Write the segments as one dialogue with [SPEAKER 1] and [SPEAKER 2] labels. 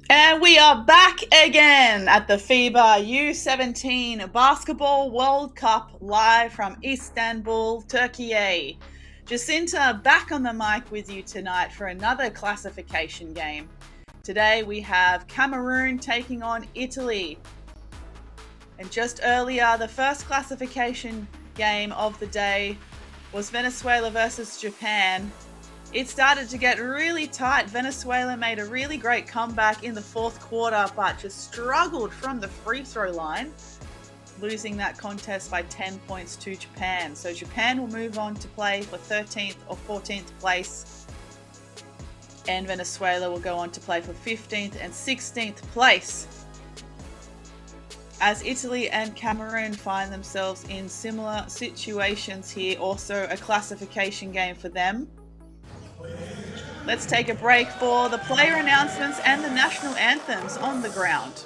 [SPEAKER 1] And we are back again at the FIBA U17 Basketball World Cup live from Istanbul, Turkey. Jacinta back on the mic with you tonight for another classification game. Today we have Cameroon taking on Italy. And just earlier, the first classification game of the day was Venezuela versus Japan. It started to get really tight. Venezuela made a really great comeback in the fourth quarter, but just struggled from the free throw line, losing that contest by 10 points to Japan. So Japan will move on to play for 13th or 14th place, and Venezuela will go on to play for 15th and 16th place. As Italy and Cameroon find themselves in similar situations here, also a classification game for them. Let's take a break for the player announcements and the national anthems on the ground.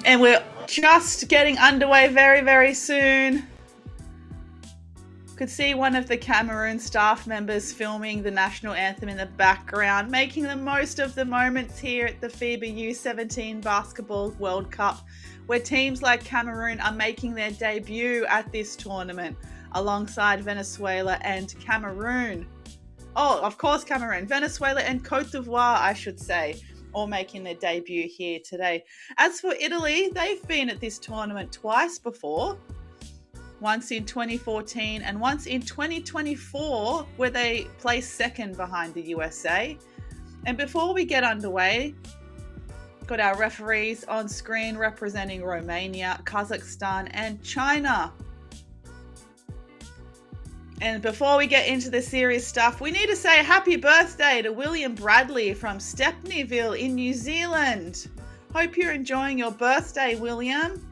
[SPEAKER 1] And we're just getting underway very, very soon. Could see one of the Cameroon staff members filming the national anthem in the background, making the most of the moments here at the FIBA U17 Basketball World Cup, where teams like Cameroon are making their debut at this tournament, alongside Venezuela and Cameroon. Oh, of course, Cameroon, Venezuela and Côte d'Ivoire, I should say, all making their debut here today. As for Italy, they've been at this tournament twice before. Once in 2014 and once in 2024, where they placed second behind the USA. And before we get underway, got our referees on screen representing Romania, Kazakhstan, and China. And before we get into the serious stuff, we need to say happy birthday to William Bradley from Stepneyville in New Zealand. Hope you're enjoying your birthday, William.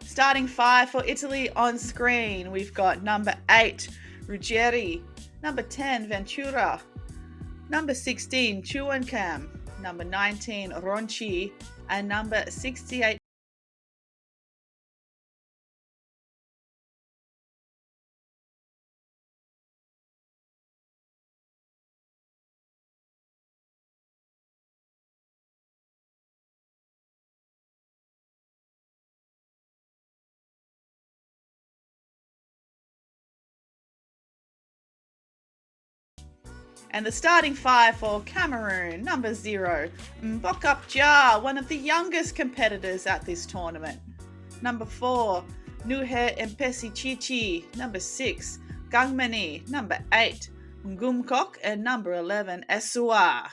[SPEAKER 1] Starting five for Italy on screen, we've got number 8, Ruggeri, number 10, Ventura, number 16, Chuancam, number 19, Ronchi, and number 68, and the starting five for Cameroon, number 0, Mbokap Jah, one of the youngest competitors at this tournament. Number 4, Nuhe Mpesi Chichi. Number 6, Gangmani. Number 8, Ngumkok. And number 11, Esua.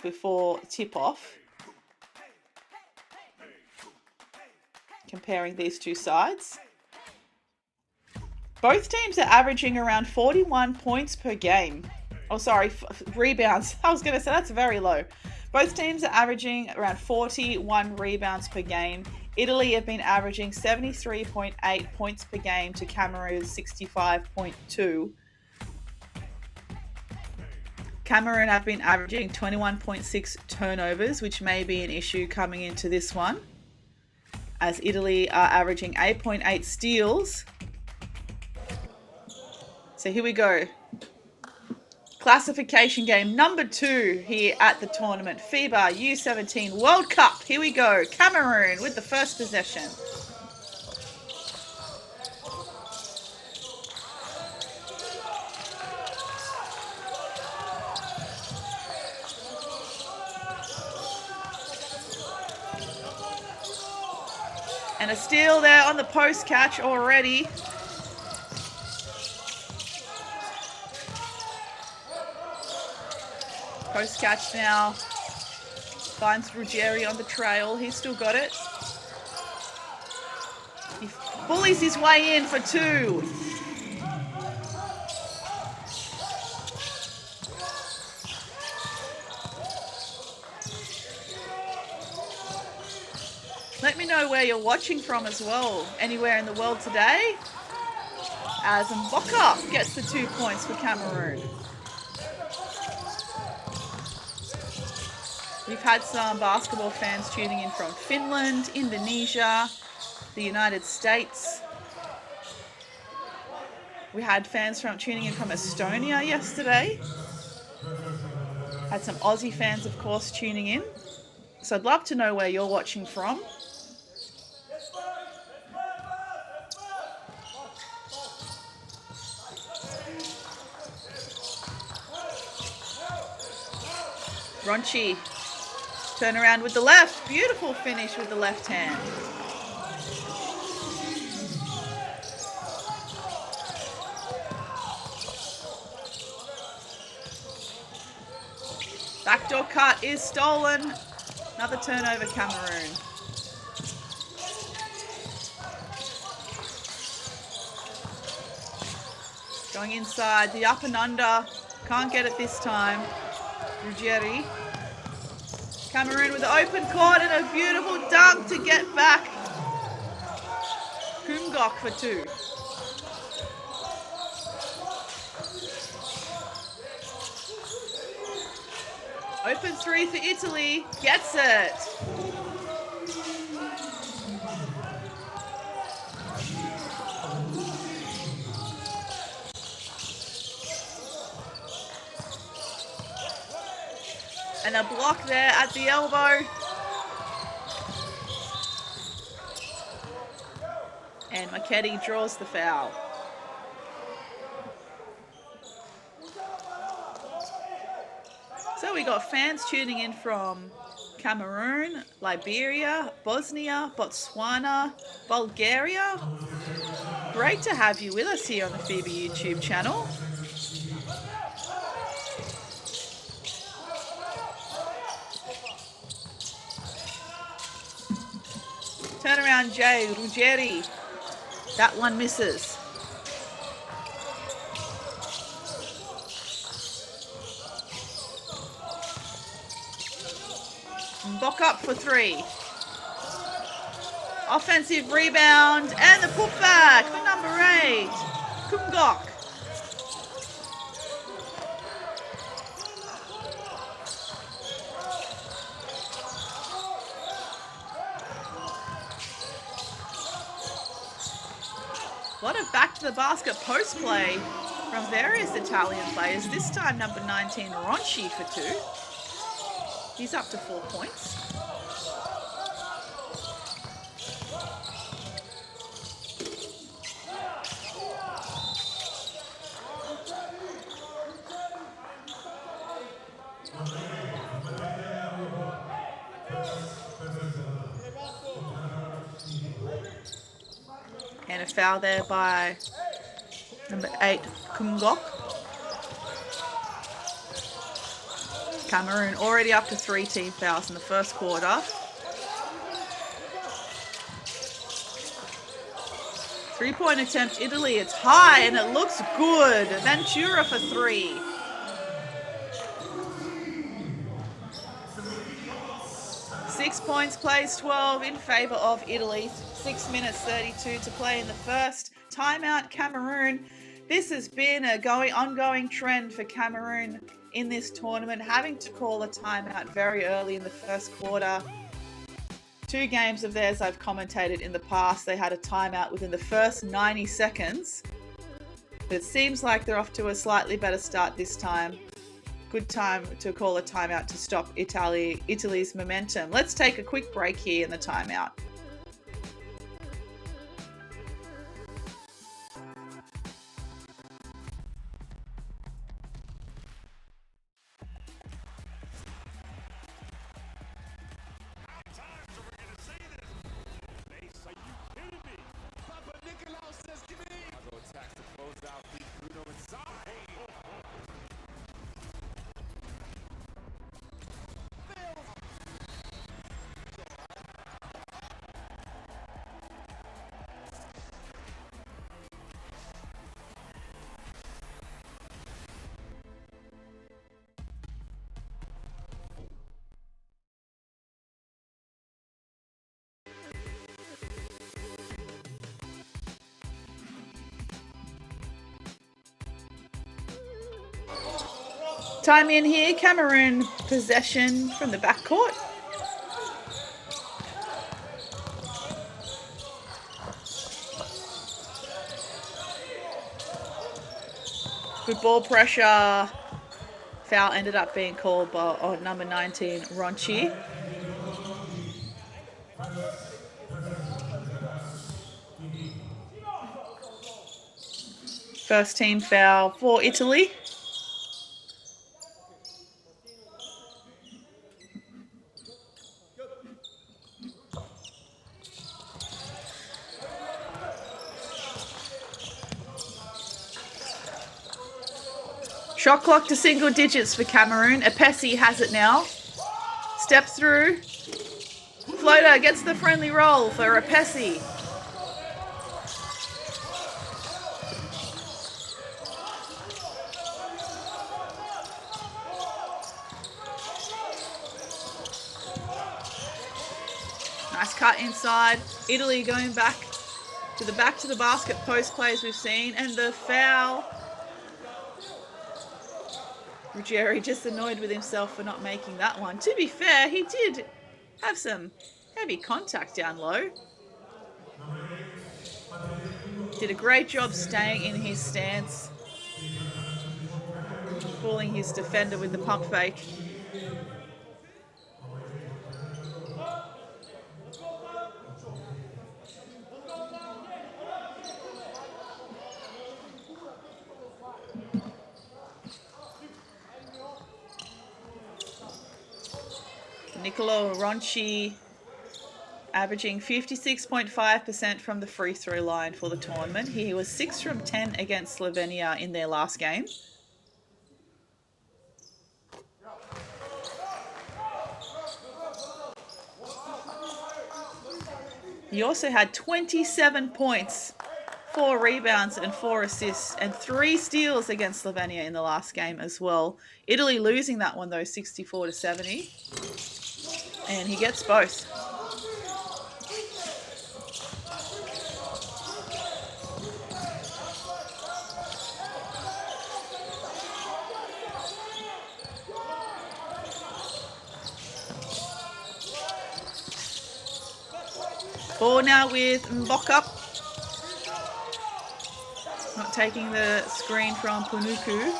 [SPEAKER 1] Before tip-off, comparing these two sides. Both teams are averaging around 41 points per game. Oh, sorry, rebounds. I was going to say that's very low. Both teams are averaging around 41 rebounds per game. Italy have been averaging 73.8 points per game to Cameroon's 65.2. Cameroon have been averaging 21.6 turnovers, which may be an issue coming into this one, as Italy are averaging 8.8 steals. So here we go. Classification game number 2 here at the tournament. FIBA U17 World Cup. Here we go. Cameroon with the first possession. And a steal there on the post catch already. Post catch now. Finds Ruggeri on the trail. He's still got it. He bullies his way in for 2. where you're watching from as well. Anywhere in the world today. As Mboka gets the 2 points for Cameroon. We've had some basketball fans tuning in from Finland, Indonesia, the United States. We had fans tuning in from Estonia yesterday. Had some Aussie fans, of course, tuning in. So I'd love to know where you're watching from. Ronchi, turn around with the left. Beautiful finish with the left hand. Backdoor cut is stolen. Another turnover, Cameroon. Going inside, the up and under. Can't get it this time. Ruggieri. Cameroon with the open court and a beautiful dunk to get back. Kumgok for 2. Open 3 for Italy. Gets it. And a block there at the elbow. And Maketi draws the foul. So we got fans tuning in from Cameroon, Liberia, Bosnia, Botswana, Bulgaria. Great to have you with us here on the FIBA YouTube channel. Turn around, Jay Ruggieri. That one misses. Mbok up for 3. Offensive rebound and the putback for number 8, Kumgok. A lot of back to the basket post play from various Italian players. This time number 19, Ronchi for 2. He's up to 4 points. And a foul there by number 8, Kumgok. Cameroon already up to 3 team fouls in the first quarter. 3-point attempt, Italy. It's high and it looks good. Ventura for 3. Six points, plays 12 in favour of Italy. 6 minutes 32 to play in the first. Timeout, Cameroon. This has been a ongoing trend for Cameroon in this tournament, having to call a timeout very early in the first quarter. 2 games of theirs I've commentated in the past, they had a timeout within the first 90 seconds. But it seems like they're off to a slightly better start this time. Good time to call a timeout to stop Italy's momentum. Let's take a quick break here in the timeout. Time in here, Cameroon possession from the backcourt. Good ball pressure. Foul ended up being called by number 19, Ronchi. First team foul for Italy. Shot clock to single digits for Cameroon. Apesi has it now. Steps through. Floater gets the friendly roll for Apesi. Nice cut inside. Italy going back to the basket post plays we've seen, and the foul. Ruggieri just annoyed with himself for not making that one. To be fair, he did have some heavy contact down low. Did a great job staying in his stance, fooling his defender with the pump fake. Nicolo Ronchi averaging 56.5% from the free throw line for the tournament. He was 6 from 10 against Slovenia in their last game. He also had 27 points, 4 rebounds and 4 assists and 3 steals against Slovenia in the last game as well. Italy losing that one though, 64-70. And he gets both. Ball now with Mboka. Not taking the screen from Punuku.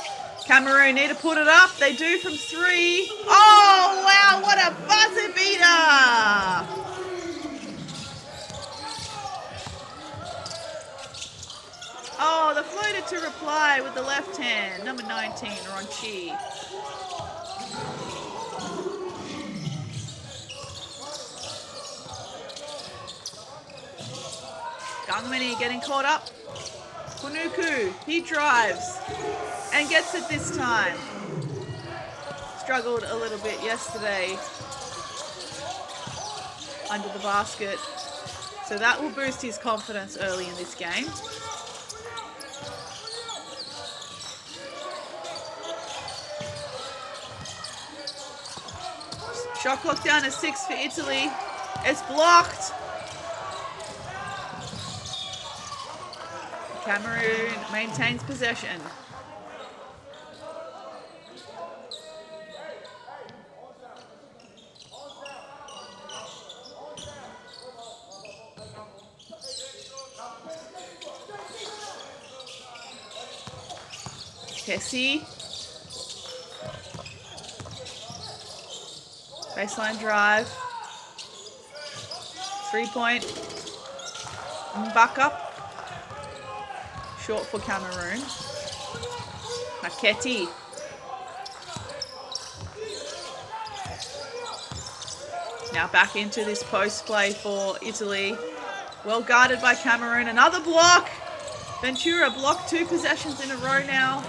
[SPEAKER 1] Cameroon need to put it up. They do from 3. Oh, wow, what a buzzer beater. Oh, the floater to reply with the left hand. Number 19, Ronchi. Gangmani getting caught up. Punuku, he drives and gets it this time. Struggled a little bit yesterday under the basket. So that will boost his confidence early in this game. Shot clock down to 6 for Italy. It's blocked. Cameroon maintains possession. Kessie. Baseline drive. 3-point. Mbaka. Short for Cameroon. Maketi. Now back into this post play for Italy. Well guarded by Cameroon. Another block. Ventura blocked 2 possessions in a row now.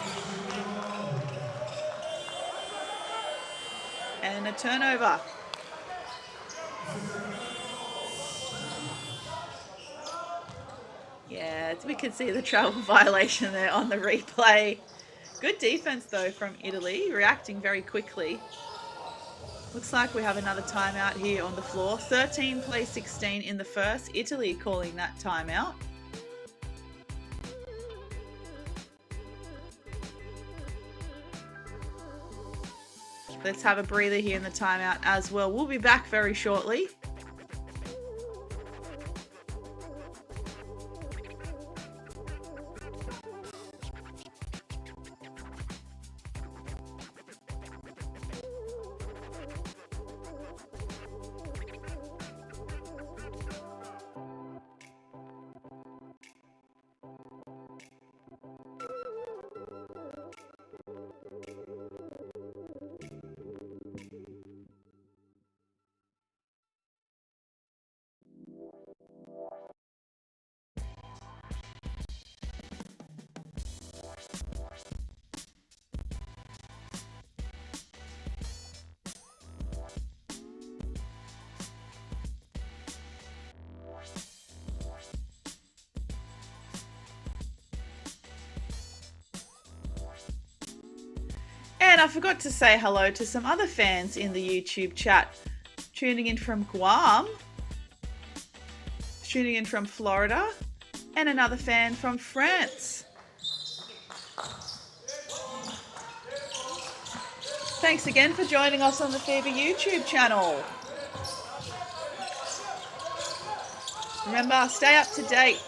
[SPEAKER 1] And a turnover. Yeah, we can see the travel violation there on the replay. Good defense though from Italy, reacting very quickly. Looks like we have another timeout here on the floor. 13 plays 16 in the first. Italy calling that timeout. let's have a breather here in the timeout as well. We'll be back very shortly. And I forgot to say hello to some other fans in the YouTube chat. Tuning in from Guam, tuning in from Florida, and another fan from France. Thanks again for joining us on the FIBA YouTube channel. Remember, stay up to date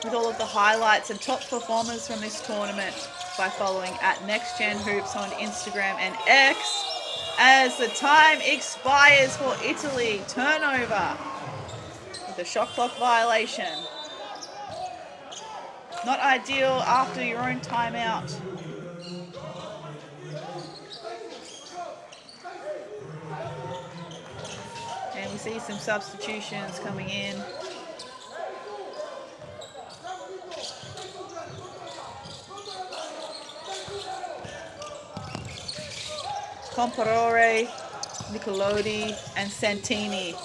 [SPEAKER 1] with all of the highlights and top performers from this tournament by following @NextGenHoops on Instagram and X as the time expires for Italy. Turnover with a shot clock violation. Not ideal after your own timeout. And we see some substitutions coming in. Comparore, Nicolodi, and Santini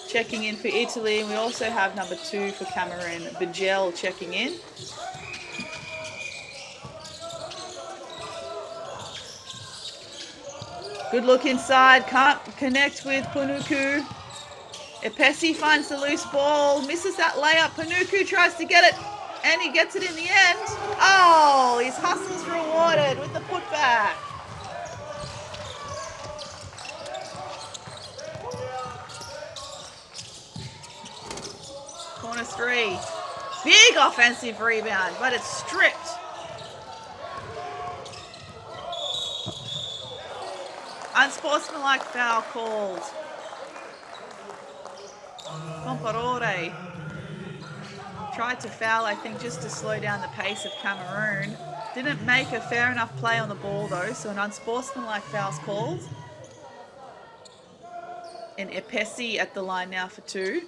[SPEAKER 1] checking in for Italy. And we also have number 2 for Cameroon, Bigel, checking in. Good look inside, can't connect with Panuku. Epesi finds the loose ball, misses that layup. Panuku tries to get it, and he gets it in the end. Oh, his hustle's rewarded with the putback. Corner 3. Big offensive rebound, but it's stripped. Unsportsmanlike foul called. Comparore tried to foul, I think, just to slow down the pace of Cameroon. Didn't make a fair enough play on the ball, though, so an unsportsmanlike foul's called. And Epesi at the line now for 2.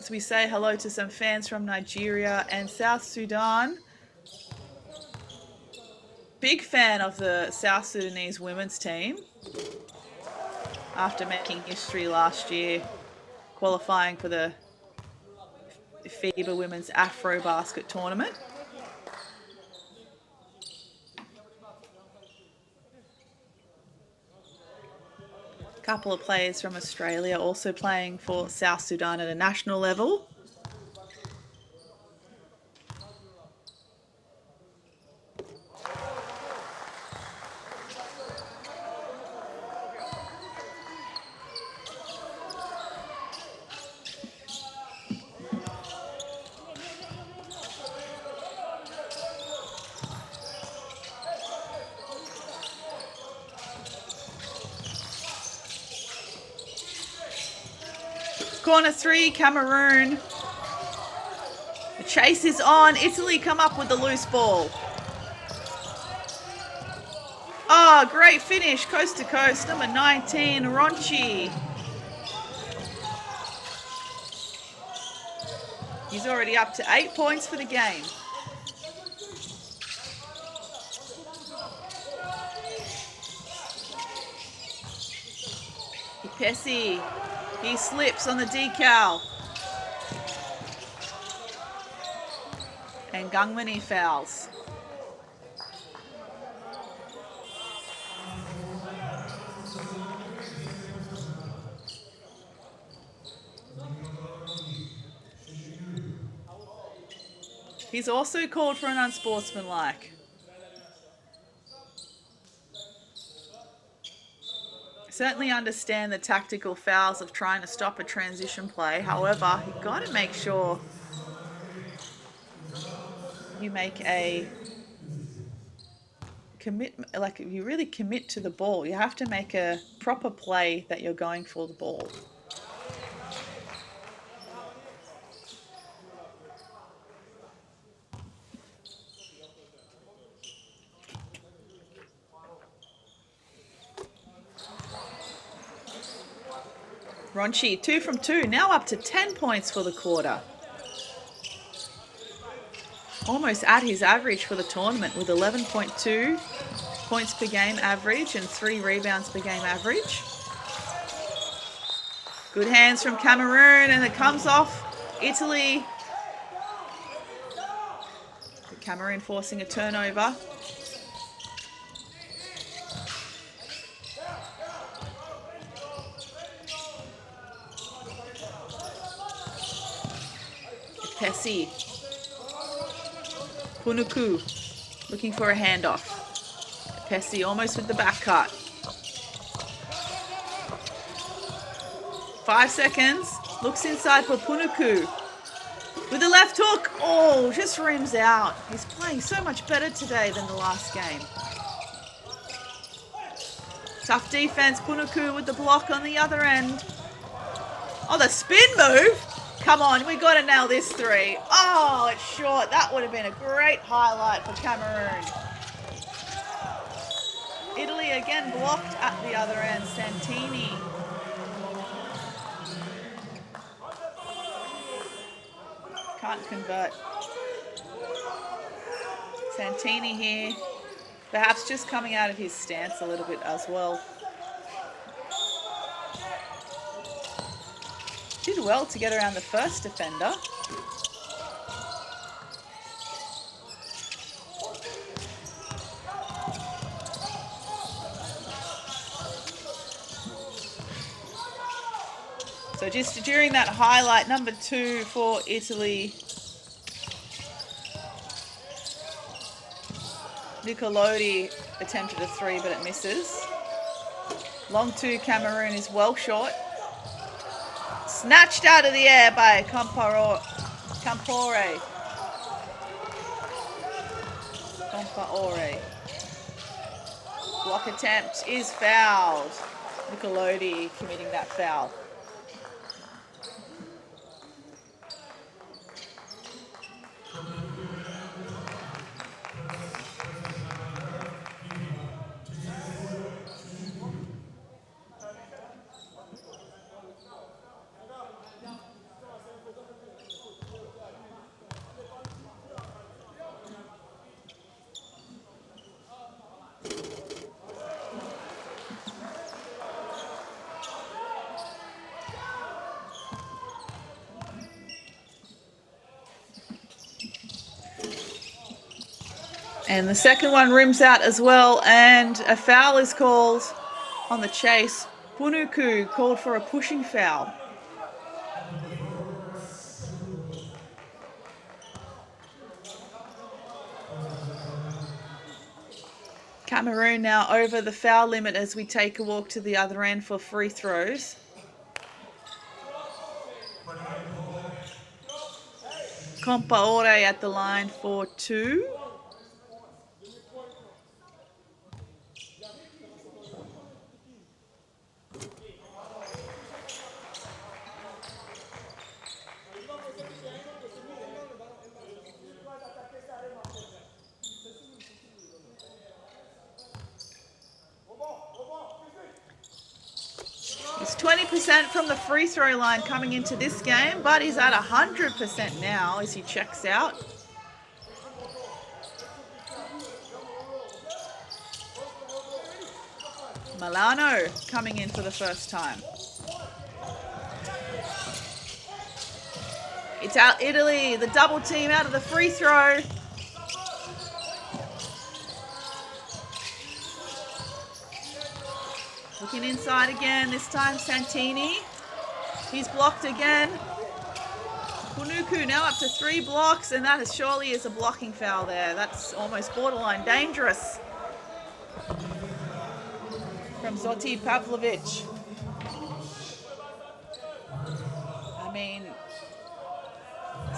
[SPEAKER 1] So we say hello to some fans from Nigeria and South Sudan. Big fan of the South Sudanese women's team after making history last year, qualifying for the FIBA Women's Afro Basket Tournament. A couple of players from Australia also playing for South Sudan at a national level. Corner 3, Cameroon. The chase is on. Italy come up with the loose ball. Oh, great finish, coast to coast. Number 19, Ronchi. He's already up to 8 points for the game. Ipesi. He slips on the decal. And Gangmani fouls. He's also called for an unsportsmanlike. certainly understand the tactical fouls of trying to stop a transition play. However, you've got to make sure you make a commitment, like you really commit to the ball. You have to make a proper play that you're going for the ball. Ronchi, 2 from 2, now up to 10 points for the quarter. Almost at his average for the tournament with 11.2 points per game average and 3 rebounds per game average. Good hands from Cameroon, and it comes off Italy. Cameroon forcing a turnover. Pessi. Punuku looking for a handoff. Pessi almost with the back cut. 5 seconds. Looks inside for Punuku. With the left hook. Oh, just rims out. He's playing so much better today than the last game. Tough defense. Punuku with the block on the other end. Oh, the spin move. Come on, we got to nail this 3. Oh, it's short. That would have been a great highlight for Cameroon. Italy again blocked at the other end. Santini. Can't convert. Santini here. Perhaps just coming out of his stance a little bit as well. Did well to get around the first defender. So just during that highlight, number 2 for Italy. Nicolodi attempted a 3, but it misses. Long 2, Cameroon is well short. Snatched out of the air by Compaore. Block attempt is fouled. Nicolodi committing that foul. And the second one rims out as well, and a foul is called on the chase. Punuku called for a pushing foul. Cameroon now over the foul limit as we take a walk to the other end for free throws. Compaore at the line for 2. He's 20% from the free throw line coming into this game, but he's at 100% now as he checks out. Milano coming in for the first time. It's out Italy, the double team out of the free throw. Looking inside again, this time Santini. He's blocked again. Punuku now up to 3 blocks, and that surely is a blocking foul there. That's almost borderline dangerous. From from Zoti Pavlovic. I mean,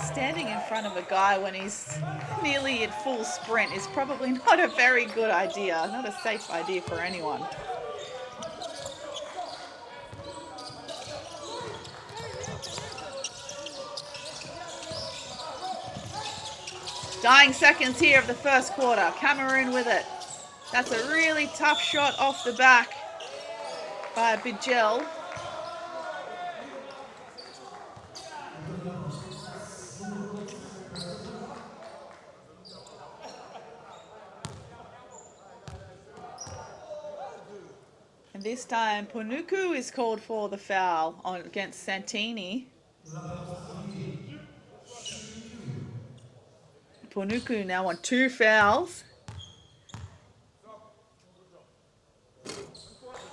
[SPEAKER 1] standing in front of a guy when he's nearly at full sprint is probably not a very good idea, not a safe idea for anyone. Dying seconds here of the first quarter. Cameroon with it. That's a really tough shot off the back by Bijel. And this time, Ponuku is called for the foul against Santini. Ponuku now on 2 fouls.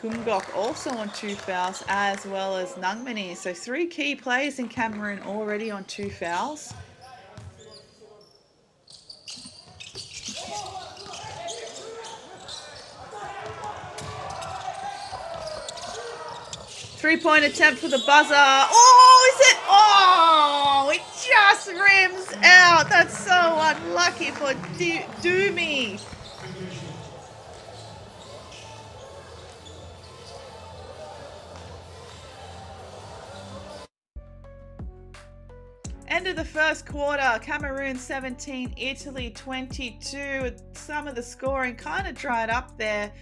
[SPEAKER 1] Kumgok also on 2 fouls, as well as Nangmani. So 3 key players in Cameroon already on 2 fouls. Three-point attempt for the buzzer. Oh, is it? Oh, it just rims out. That's so unlucky for Doomy. End of the first quarter, Cameroon 17, Italy 22. Some of the scoring kind of dried up there.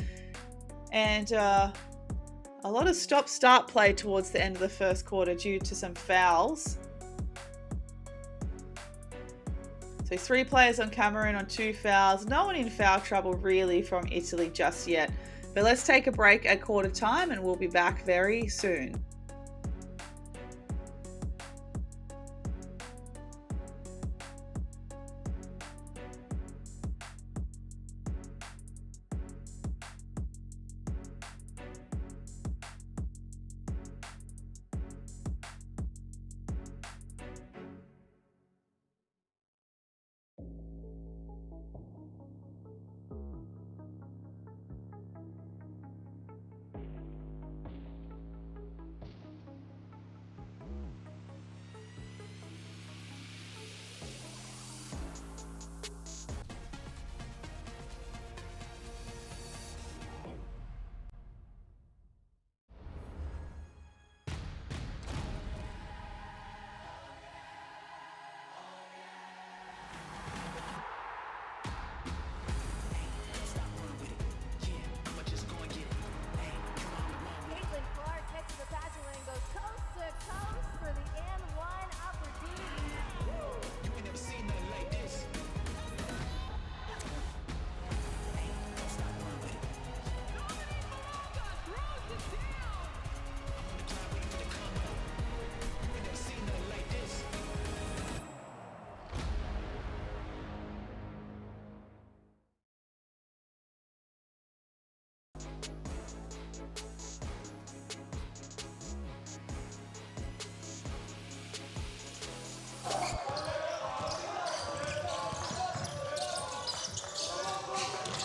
[SPEAKER 1] And a lot of stop-start play towards the end of the first quarter due to some fouls. So 3 players on Cameroon on 2 fouls. No one in foul trouble really from Italy just yet. But let's take a break at quarter time and we'll be back very soon.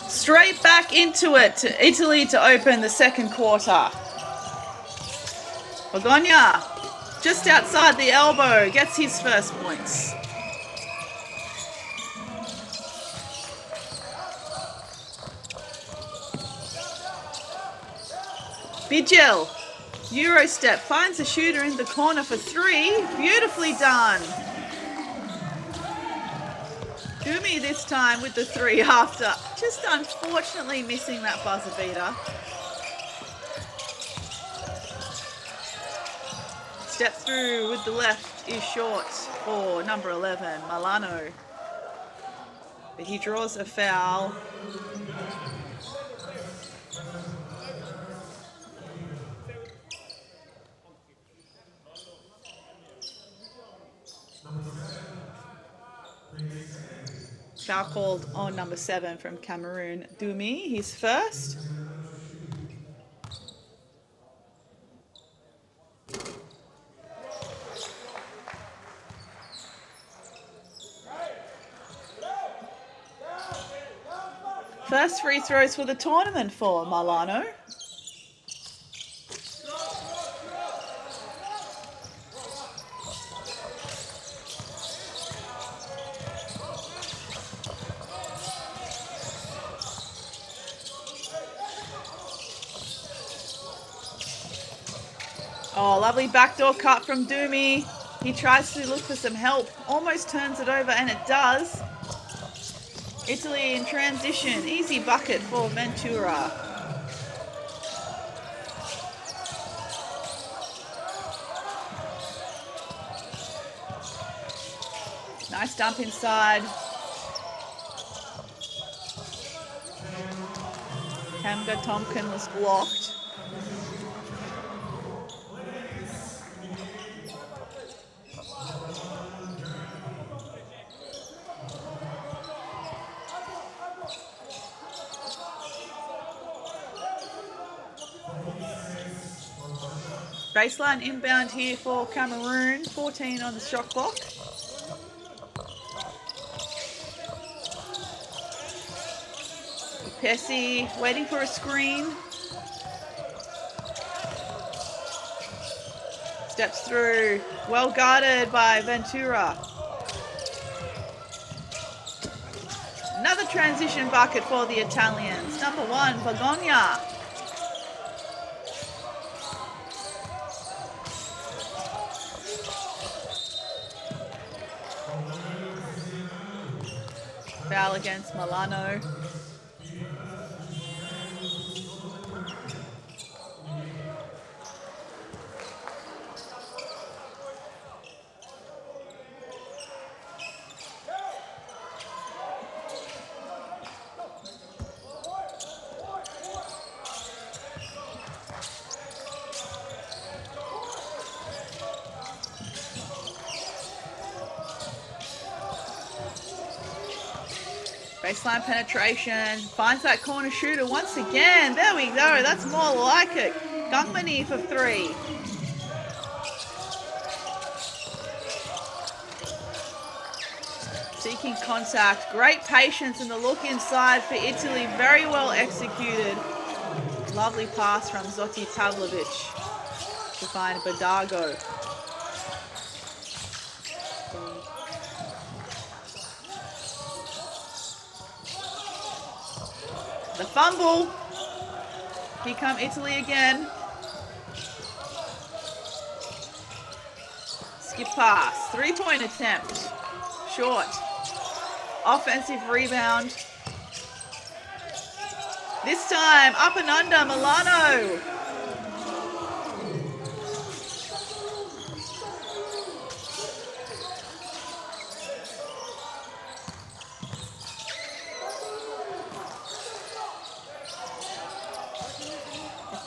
[SPEAKER 1] Straight back into it, Italy to open the second quarter. Begonia, just outside the elbow, gets his first points. Bijel, Euro step, finds a shooter in the corner for 3. Beautifully done. Gumi this time with the 3 after just unfortunately missing that buzzer beater. Step through with the left is short for number 11, Milano. But he draws a foul. Foul called on number 7 from Cameroon, Dumi, his first. First free throws for the tournament for Milano. Oh, lovely backdoor cut from Dumi. He tries to look for some help, almost turns it over, and it does. Italy in transition, easy bucket for Ventura. Nice dump inside. Kamga Tomkin was blocked. Baseline inbound here for Cameroon, 14 on the shot clock. Pessi waiting for a screen. Steps through, well guarded by Ventura. Another transition bucket for the Italians. Number 1, Bagogna. Foul against Milano. Baseline penetration, finds that corner shooter once again. There we go, that's more like it. Gungmani for 3. Seeking contact, great patience in the look inside for Italy, very well executed. Lovely pass from Zoti Tavlovic to find Badago. The fumble. Here come Italy again. Skip pass. 3-point attempt. Short. Offensive rebound. This time up and under Milano.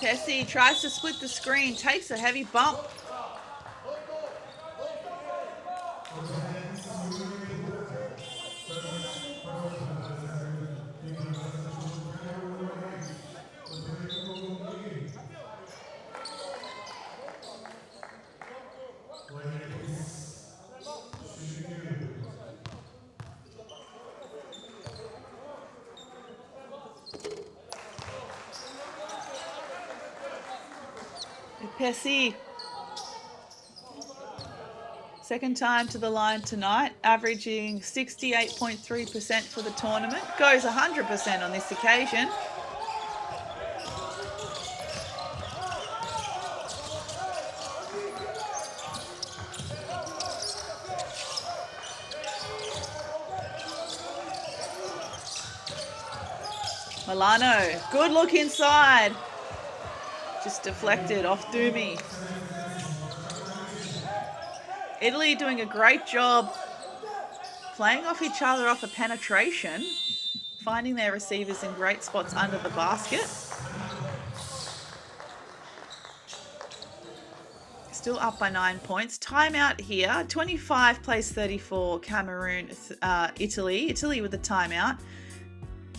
[SPEAKER 1] Pessi tries to split the screen, takes a heavy bump. Pessi, second time to the line tonight, averaging 68.3% for the tournament. Goes 100% on this occasion. Milano, good look inside. Just deflected off Dumi. Italy doing a great job playing off each other off a penetration, finding their receivers in great spots under the basket. Still up by 9 points. Timeout here. 25 plays 34. Cameroon, Italy. Italy with the timeout.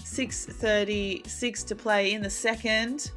[SPEAKER 1] 6:36 to play in the second.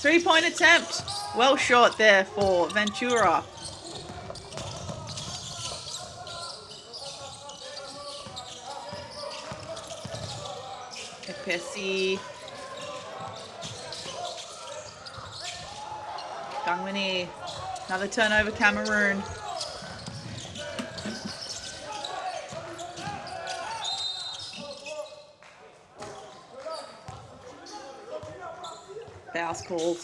[SPEAKER 1] Three-point attempt. Well short there for Ventura. Pessi. Gangwini. Another turnover, Cameroon. Fouls called.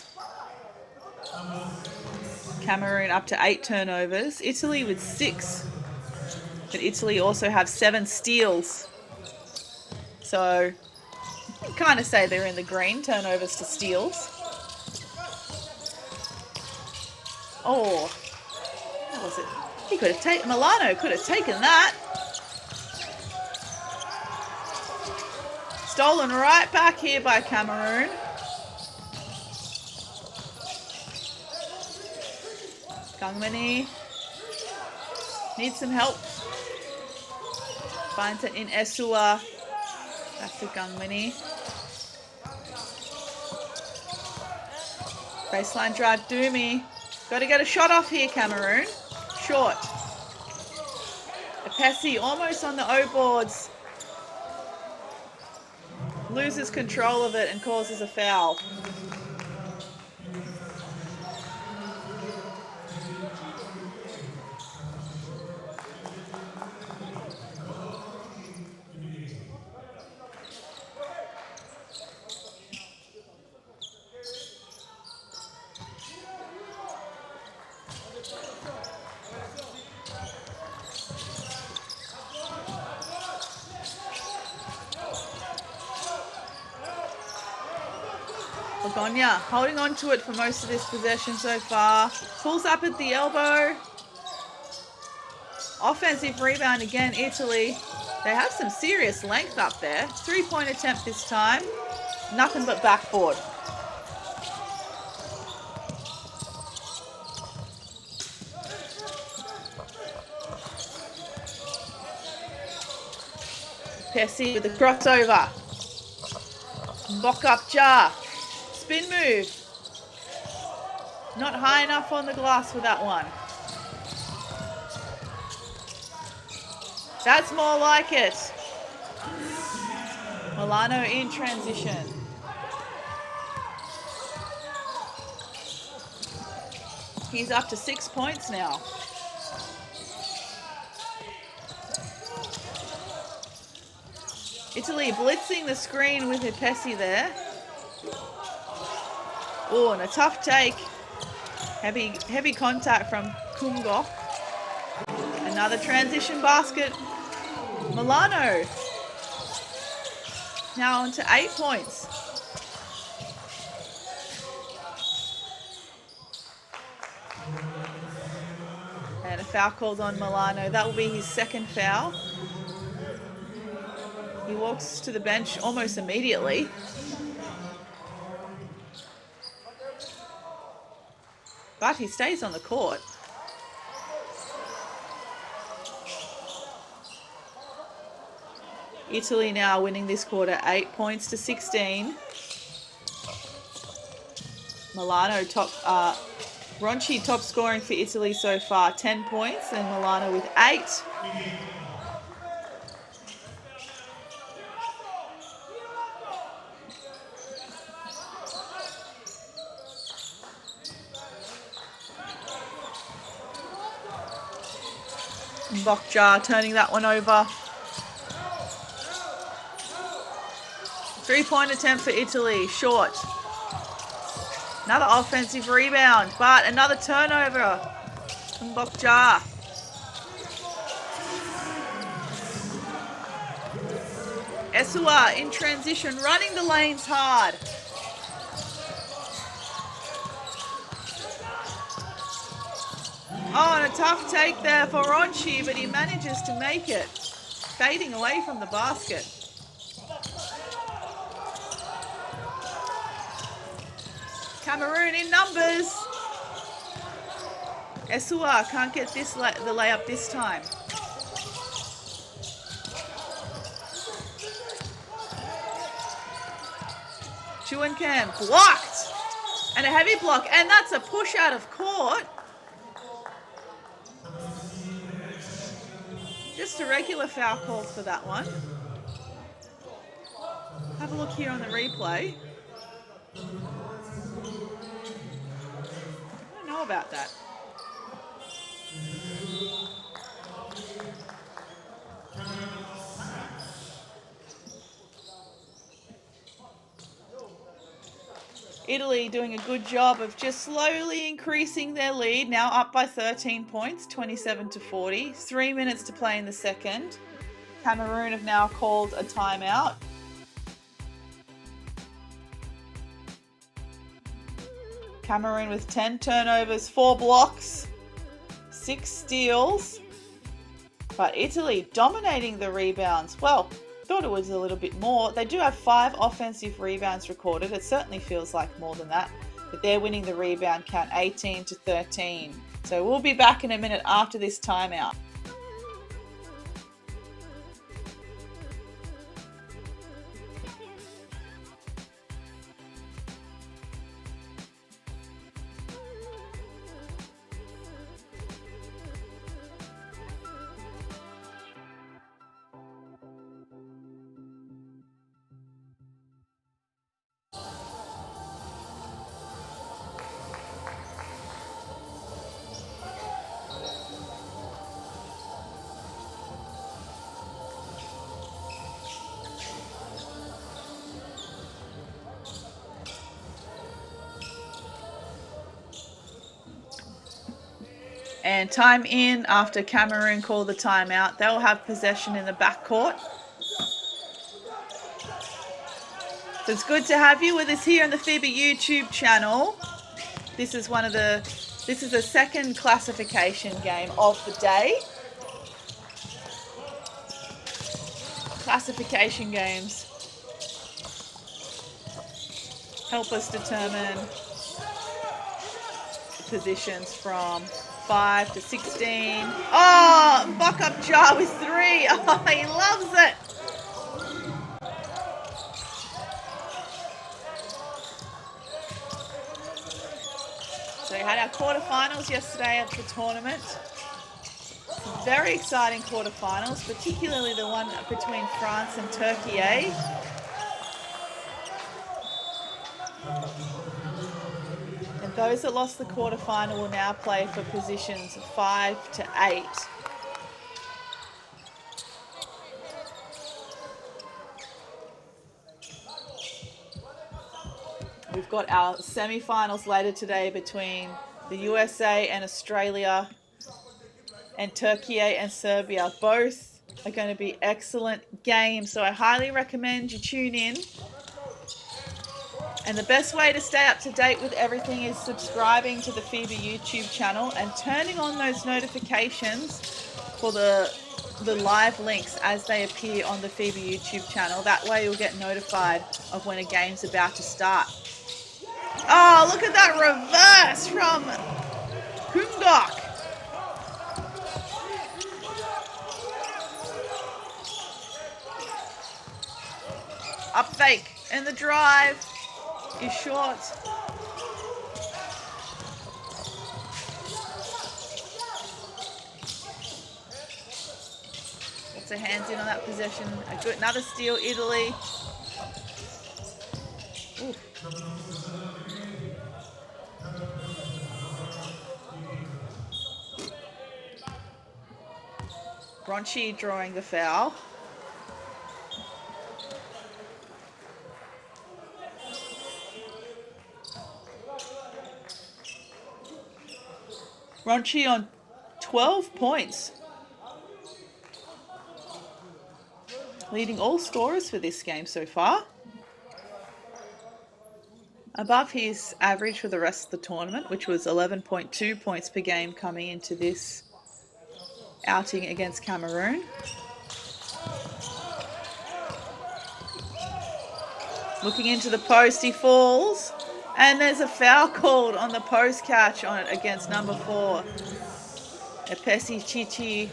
[SPEAKER 1] Cameroon up to 8 turnovers. Italy with 6. But Italy also have 7 steals. So you can kind of say they're in the green, turnovers to steals. Oh, what was it? He could have taken, Milano could have taken that. Stolen right back here by Cameroon. Gangwini needs some help. Finds it in Esua. Back to Gangwini. Baseline drive, Doomy. Got to get a shot off here, Cameroon. Short. Pessi almost on the O boards. Loses control of it and causes a foul. Begonia holding on to it for most of this possession so far. Pulls up at the elbow. Offensive rebound again, Italy. They have some serious length up there. 3-point attempt this time. Nothing but backboard. Pessi with the crossover. Mock up jar. Spin move. Not high enough on the glass for that one. That's more like it. Milano in transition. He's up to 6 points now. Italy blitzing the screen with Pessi there. Oh, and a tough take. Heavy contact from Kumgo. Another transition basket. Milano. Now on to 8 points. And a foul called on Milano. That will be his second foul. He walks to the bench almost immediately. But he stays on the court. Italy now winning this quarter 8 points to 16. Milano Ronchi top scoring for Italy so far, 10 points, and Milano with 8. Bokja turning that one over. 3-point attempt for Italy, short. Another offensive rebound, but another turnover from Bokja. Esua in transition, running the lanes hard. Oh, and a tough take there for Ronchi, but he manages to make it, fading away from the basket. Cameroon in numbers. Esua can't get the layup this time. Chuancam blocked. And a heavy block. And that's a push out of court. Just a regular foul call for that one. Have a look here on the replay. I don't know about that. Italy doing a good job of just slowly increasing their lead, now up by 13 points, 27-40. 3 minutes to play in the second. Cameroon have now called a timeout. Cameroon with 10 turnovers, 4 blocks, 6 steals. But Italy dominating the rebounds. Well, thought it was a little bit more. They do have 5 offensive rebounds recorded. It certainly feels like more than that. But they're winning the rebound count 18-13. So we'll be back in a minute after this timeout. And time in after Cameroon called the timeout. They'll have possession in the backcourt. So it's good to have you with us here on the FIBA YouTube channel. This is the second classification game of the day. Classification games help us determine positions from 5 to 16. Oh, Buck-up Jar with 3. Oh, he loves it. So we had our quarterfinals yesterday at the tournament. Some very exciting quarterfinals, particularly the one between France and Turkey, And those that lost the quarterfinal will now play for positions 5 to 8. We've got our semi-finals later today between the USA and Australia and Turkey and Serbia. Both are going to be excellent games, so I highly recommend you tune in. And the best way to stay up to date with everything is subscribing to the FIBA YouTube channel and turning on those notifications for the live links as they appear on the FIBA YouTube channel. That way you'll get notified of when a game's about to start. Oh, look at that reverse from Kungok. Up fake and the drive is short. Gets her hands in on that possession. Another steal, Italy. Ooh. Ronchi drawing the foul. Ronchi on 12 points. Leading all scorers for this game so far. above his average for the rest of the tournament, which was 11.2 points per game coming into this outing against Cameroon. Looking into the post, he falls, and there's a foul called on the post catch on it against number 4, Epesi Chichi.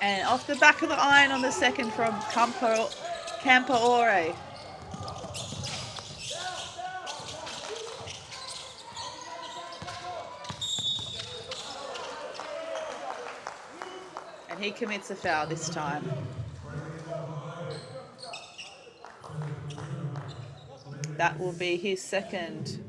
[SPEAKER 1] And off the back of the iron on the second from Campaore. And he commits a foul this time. That will be his second.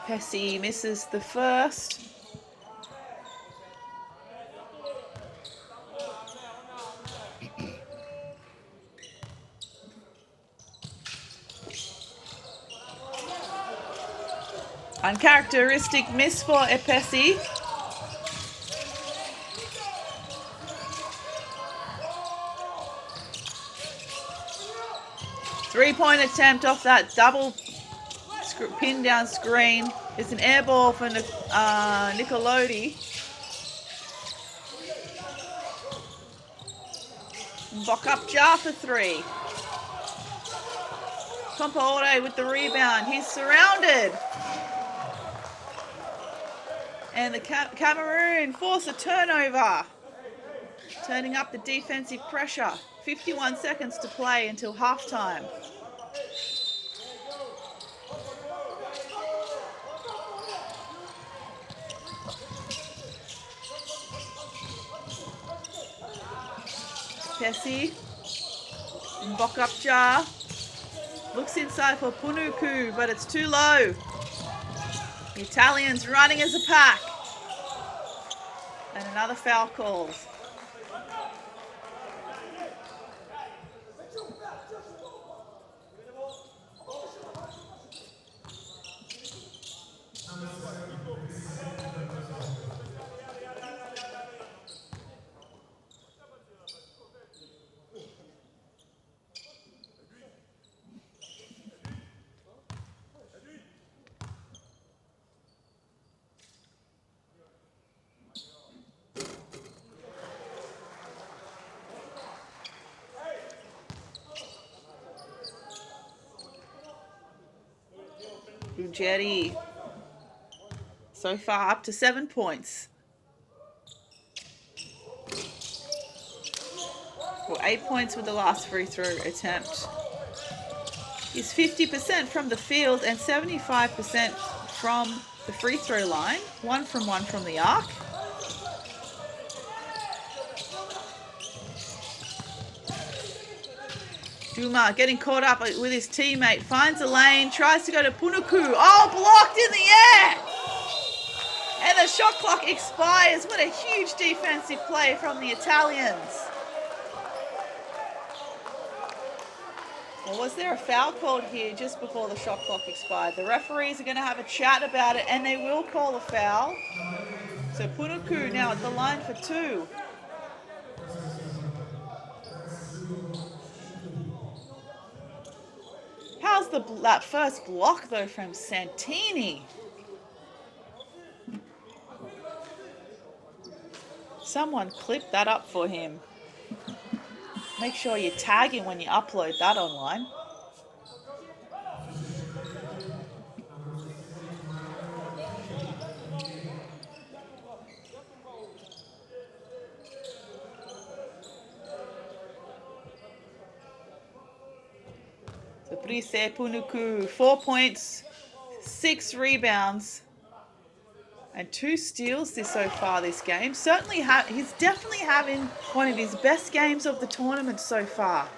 [SPEAKER 1] Pessi misses the first. Uncharacteristic miss for Epesi. Three-point attempt off that double pin down screen. It's an air ball for Nicolodi. Bok-up jar for 3. Compaore with the rebound. He's surrounded. And the Cameroon force a turnover, turning up the defensive pressure. 51 seconds to play until halftime. Pessi, Bok-up jar, looks inside for Punuku, but it's too low. The Italians running as a pack. And another foul called. Jerry so far up to 7 points. Well, 8 points with the last free throw attempt. He's 50% from the field and 75% from the free throw line. 1 from the arc. Duma getting caught up with his teammate, finds a lane, tries to go to Punuku. Oh, blocked in the air! And the shot clock expires. What a huge defensive play from the Italians. Well, was there a foul called here just before the shot clock expired? The referees are going to have a chat about it, and they will call a foul. So Punuku now at the line for 2. How's that first block, though, from Santini? Someone clip that up for him. Make sure you tag him when you upload that online. Brise Punuku, 4 points, 6 rebounds, and 2 steals so far this game. Certainly, he's definitely having one of his best games of the tournament so far.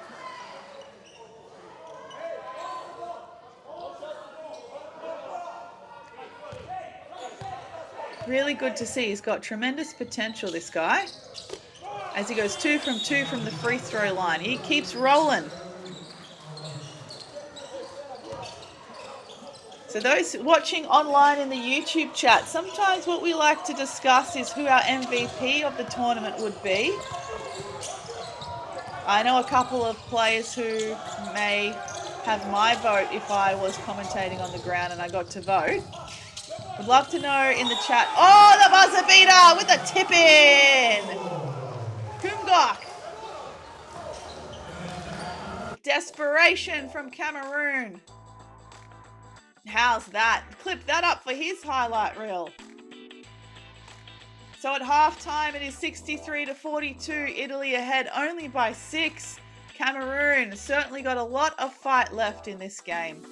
[SPEAKER 1] Really good to see. He's got tremendous potential, this guy, as he goes 2 from 2 from the free throw line. He keeps rolling. So those watching online in the YouTube chat, sometimes what we like to discuss is who our MVP of the tournament would be. I know a couple of players who may have my vote if I was commentating on the ground and I got to vote. Would love to know in the chat. Oh, the buzzer beater with the tip in. Kumgok. Desperation from Cameroon. How's that? Clip that up for his highlight reel. So at halftime, it is 63-42. Italy ahead only by 6. Cameroon certainly got a lot of fight left in this game.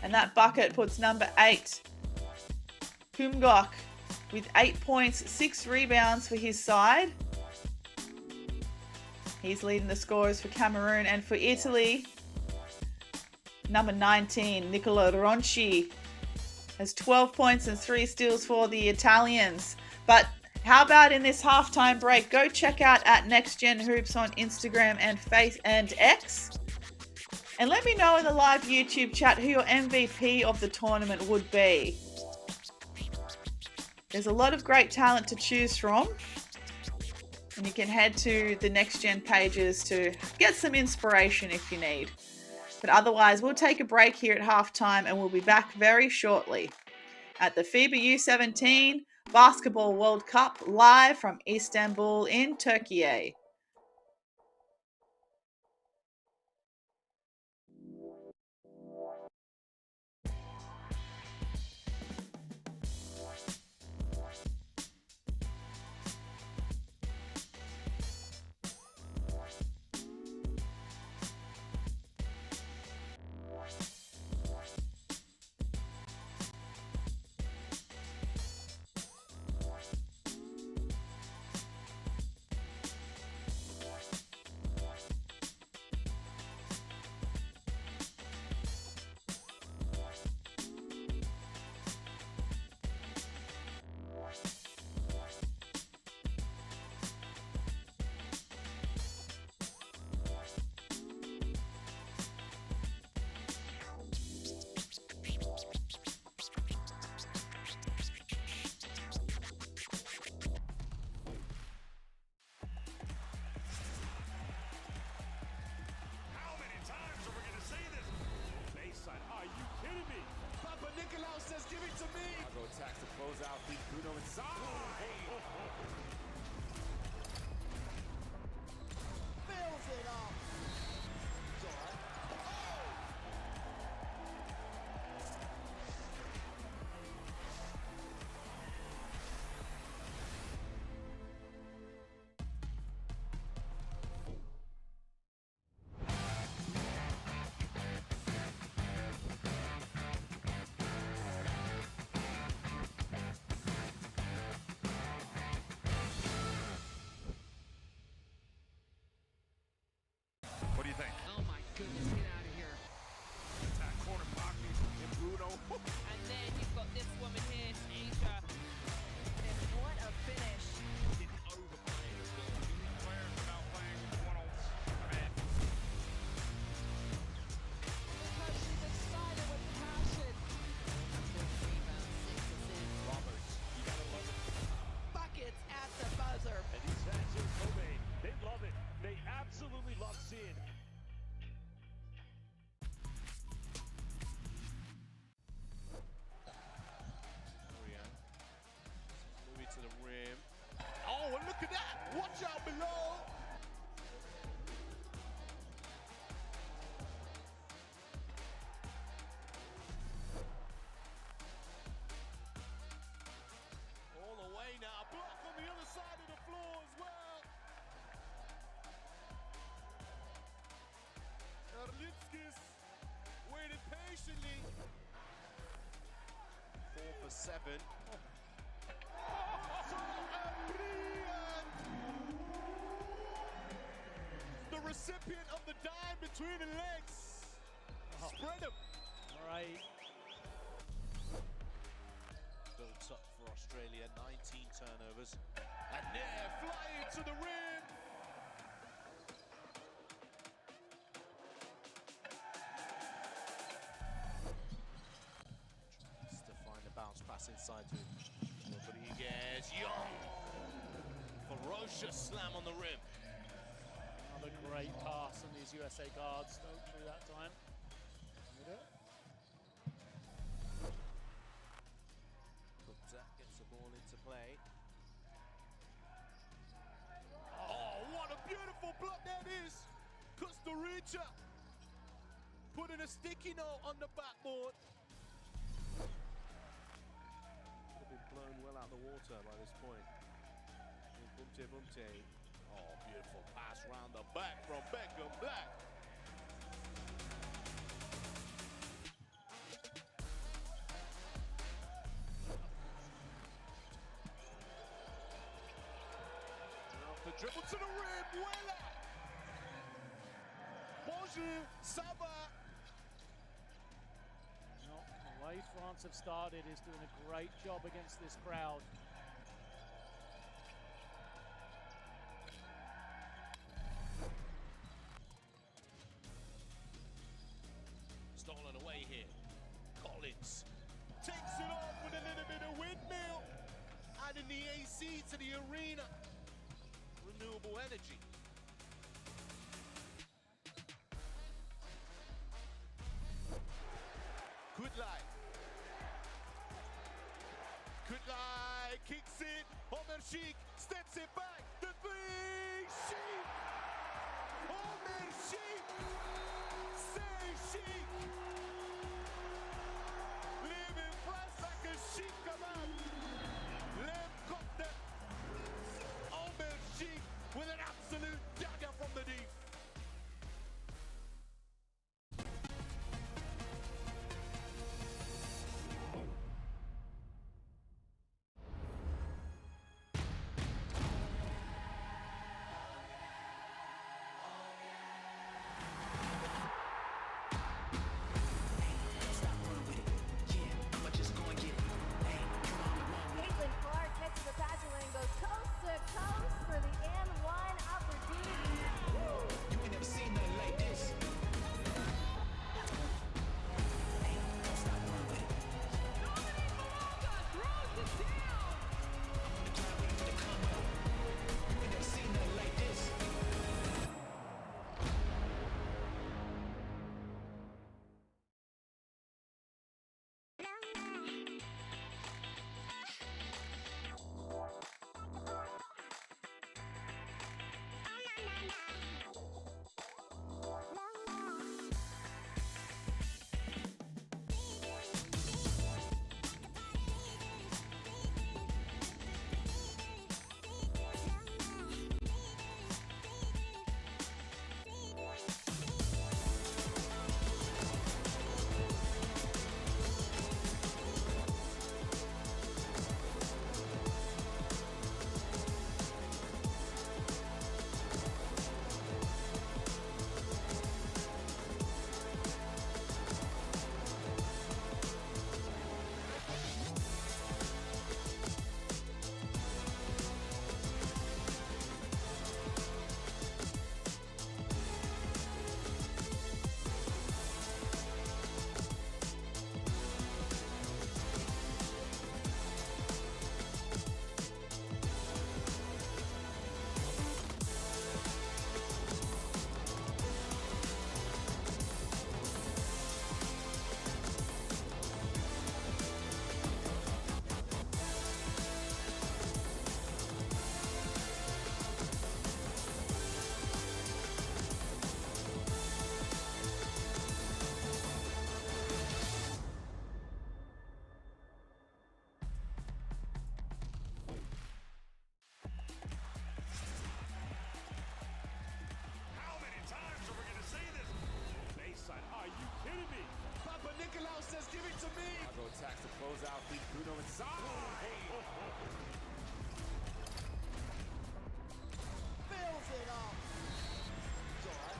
[SPEAKER 1] And that bucket puts number 8, Kumgok, with 8 points, 6 rebounds for his side. He's leading the scorers for Cameroon, and for Italy, number 19, Nicola Ronchi, has 12 points and 3 steals for the Italians. But how about in this halftime break? Go check out at Next Gen Hoops on Instagram and X. And let me know in the live YouTube chat who your MVP of the tournament would be. There's a lot of great talent to choose from. And you can head to the Next Gen pages to get some inspiration if you need. But otherwise, we'll take a break here at halftime and we'll be back very shortly at the FIBA U17 Basketball World Cup live from Istanbul in Turkey.
[SPEAKER 2] patiently. 4 for 7. The recipient of the dime between the legs. Spread him.
[SPEAKER 3] All right.
[SPEAKER 2] Built up for Australia, 19 turnovers. And there, flying to the rim. Tries to find a bounce pass inside to Rodriguez. Young. Ferocious slam on the rim.
[SPEAKER 3] Another great pass on these USA guards. Stokely that time.
[SPEAKER 2] Zach gets the ball into play. Oh, what a beautiful block that is! Costa Rica putting a sticky note on the backboard. Could have been blown well out of the water by this point. Bumte. Oh, beautiful pass round the back from Beckham Black. The dribble to the rim, Wella! Bonjour, ça va?
[SPEAKER 3] The way France have started is doing a great job against this crowd.
[SPEAKER 2] Stolen away here. Collins takes it off with a little bit of windmill. Adding the AC to the arena. Renewable energy. Kutlai kicks it. Omer Sheikh steps it back. The three. Sheikh. Omer Sheikh. Say Sheikh. Living fast like a Sheikh kebab. Lem cocktail. Omer Sheikh with an absolute dagger from the deep. attacks to close out. Feeds Bruno inside. Fills it up. It's all right.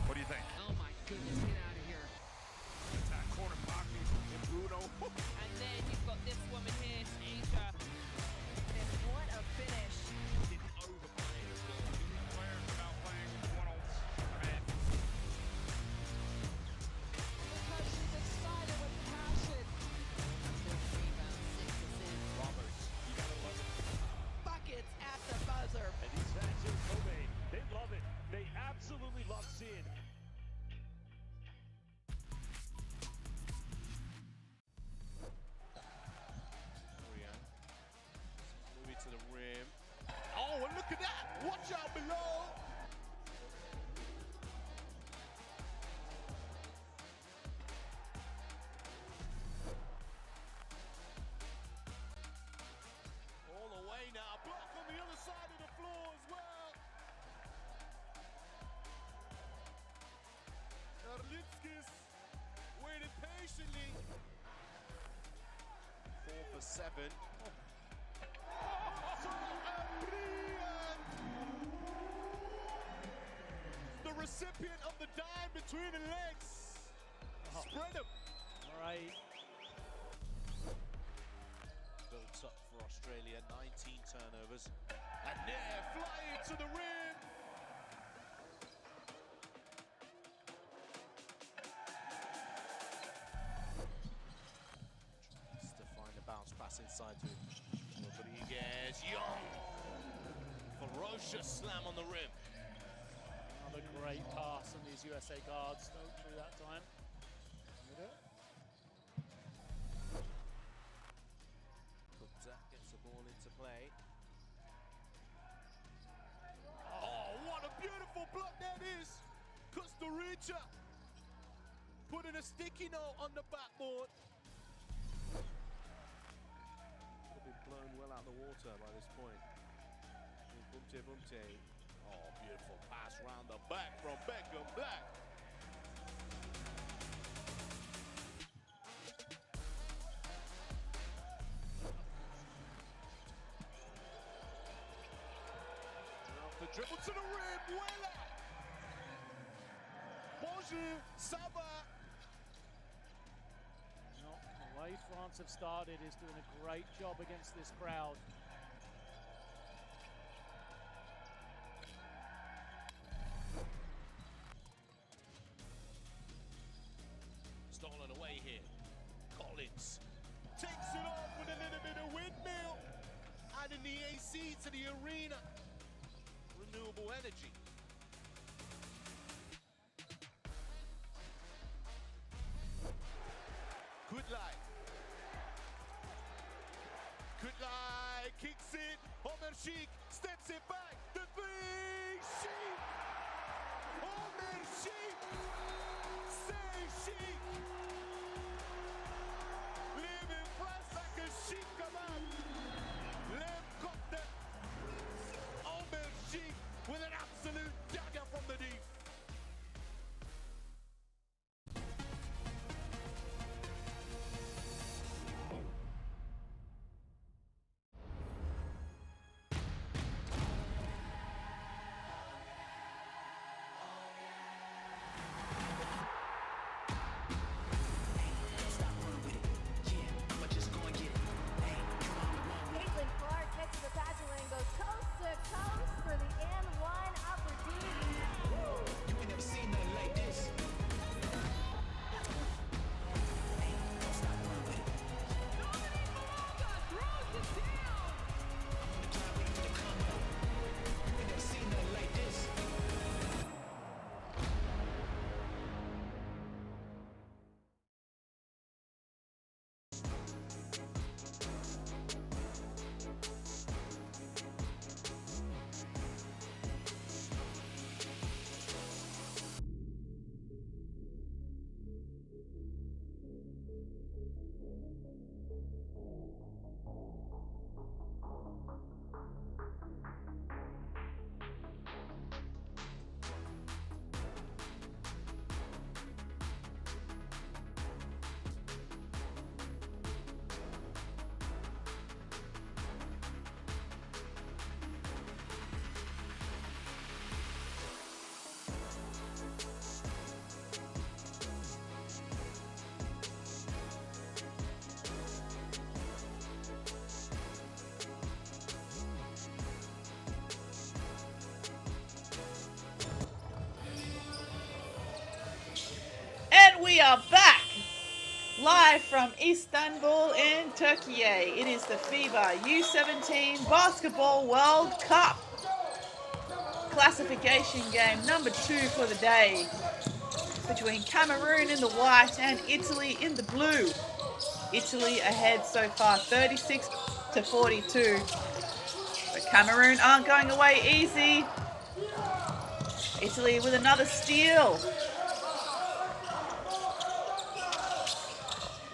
[SPEAKER 2] What do you think?
[SPEAKER 4] Oh my goodness, get out of here.
[SPEAKER 2] Attack corner pocket and Bruno.
[SPEAKER 4] And then you've got this woman here, Asia.
[SPEAKER 5] And what a finish.
[SPEAKER 2] Didn't overplay it as well. Players without playing one-on-one.
[SPEAKER 5] Because she's excited with passion.
[SPEAKER 4] Six rebounds, 6 assists.
[SPEAKER 2] Roberts, you gotta love it.
[SPEAKER 5] Buckets at the buzzer.
[SPEAKER 3] And these fans in Kobe, they love it. They absolutely love seeing it.
[SPEAKER 2] Moving to the rim. Oh, and look at that! Watch out below! All the way now. Block on the other side of the floor as well. Erlitskis waiting patiently. 4 for 7. The recipient of the dime between the legs. Spread him.
[SPEAKER 3] All right.
[SPEAKER 2] Built up for Australia, 19 turnovers. And there, flying to the rim. Tries to find a bounce pass inside to Rodriguez. Young. Ferocious slam on the rim.
[SPEAKER 3] Another great pass on these USA guards. Don't through that time.
[SPEAKER 2] Cookta gets the ball into play. Oh, what a beautiful block that is! Costa Rica putting a sticky note on the backboard. Could be blown well out of the water by this point. Bumte, bumte. Oh, beautiful pass round the back from Beckham Black. Off the dribble to the rim, Wella. Bonjour, Saba.
[SPEAKER 3] No, the way France have started is doing a great job against this crowd.
[SPEAKER 2] Stolen away here. Collins takes it off with a little bit of windmill. Adding the AC to the arena. Renewable energy. Good lie. Good lie. Kicks it. Omer Sheik steps it back. The three. Sheik. Omer Sheik. Say Sheik. Live in France like a Sheik kebab. Lem Cocktail. Omer Sheik with an absolute dagger from the deep.
[SPEAKER 1] We are back live from Istanbul in Turkey. It is the FIBA U17 Basketball World Cup classification game number 2 for the day between Cameroon in the white and Italy in the blue. Italy ahead so far 36-42. But Cameroon aren't going away easy. Italy with another steal.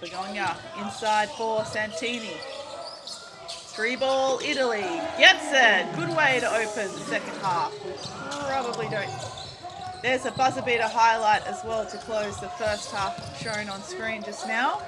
[SPEAKER 1] Begonia inside for Santini. 3-ball Italy. Gets it. Good way to open the second half. Probably don't. There's a buzzer beater highlight as well to close the first half shown on screen just now.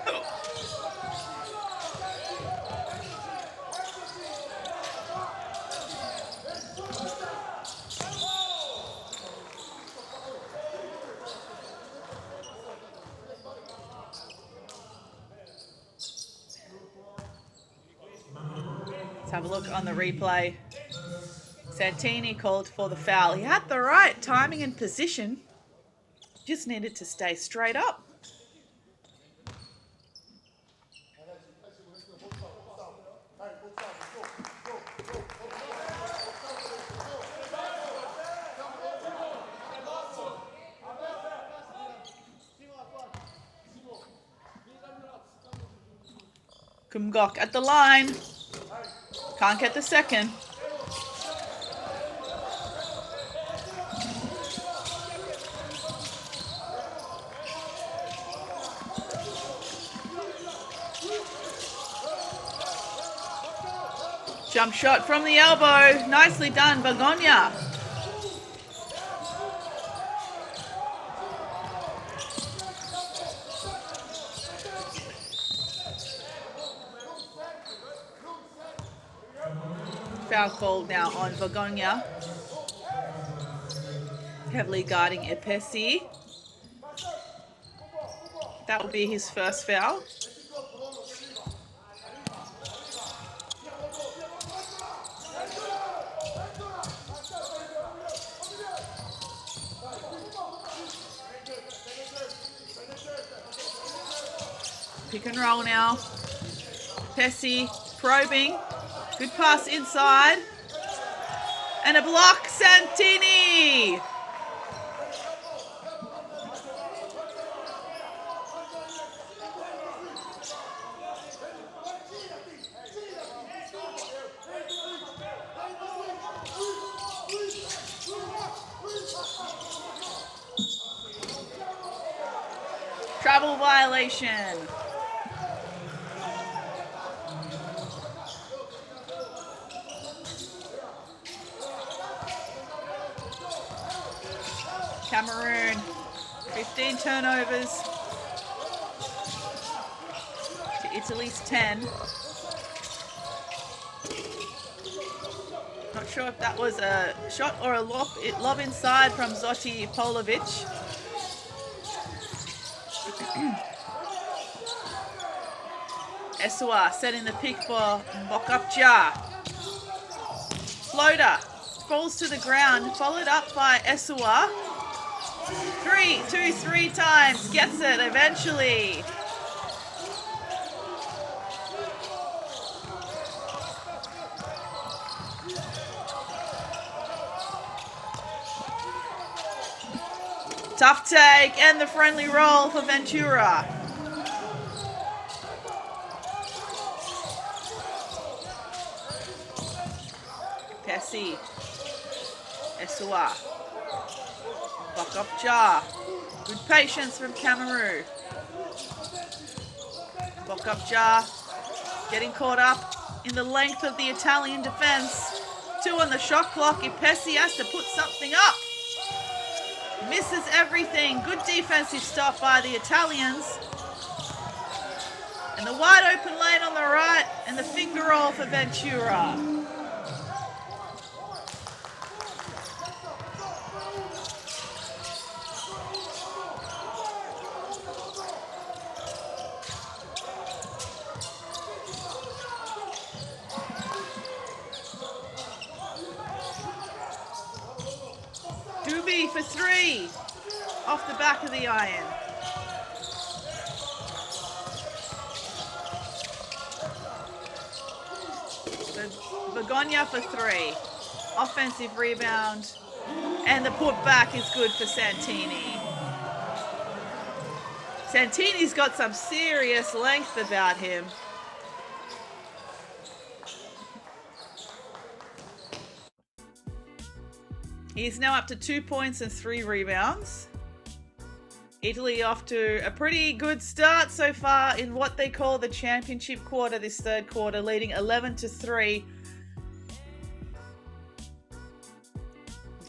[SPEAKER 1] Let's have a look on the replay. Santini called for the foul. He had the right timing and position. Just needed to stay straight up. Kumgok at the line. Can't get the second. Jump shot from the elbow. Nicely done, Begonia. Foul called now on Begonia. Heavily guarding Epesi. That will be his first foul. Pick and roll now. Pessi probing. Good pass inside. And a block, Santini. Travel violation. Cameroon, 15 turnovers to Italy's 10. Not sure if that was a shot or a lob inside from Zoti Polovic. Esua setting the pick for Mbokapja. Floater falls to the ground, followed up by Esua. 3 times, gets it eventually. Tough take and the friendly roll for Ventura. Pessi. Esua. Mbokapja. Good patience from Cameroon. Mbokapja getting caught up in the length of the Italian defense. 2 on the shot clock. Ipesi has to put something up. Misses everything. Good defensive stop by the Italians. And the wide open lane on the right and the finger roll for Ventura. Duby for 3 off the back of the iron. Begonia for 3. Offensive rebound. And the putback is good for Santini. Santini's got some serious length about him. He's now up to 2 points and 3 rebounds. Italy off to a pretty good start so far in what they call the championship quarter, this third quarter, leading 11-3.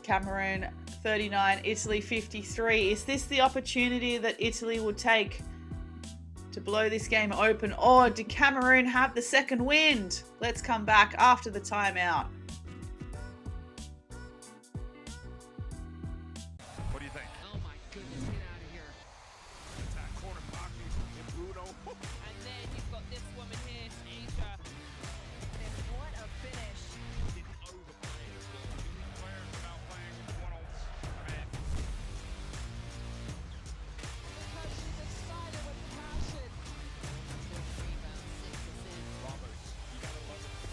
[SPEAKER 1] Cameroon 39, Italy 53. Is this the opportunity that Italy will take to blow this game open, or do Cameroon have the second wind? Let's come back after the timeout.
[SPEAKER 2] What do you think?
[SPEAKER 4] Oh my goodness, get out of here.
[SPEAKER 2] That corner Baki and Bruno.
[SPEAKER 4] And then you've got this woman here, Asia.
[SPEAKER 5] And what a finish.
[SPEAKER 2] Didn't overplay as well. Players without playing one-on-one.
[SPEAKER 5] Because she's excited with passion.
[SPEAKER 4] 6 rebounds, 6 assists.
[SPEAKER 2] Roberts, you gotta love it.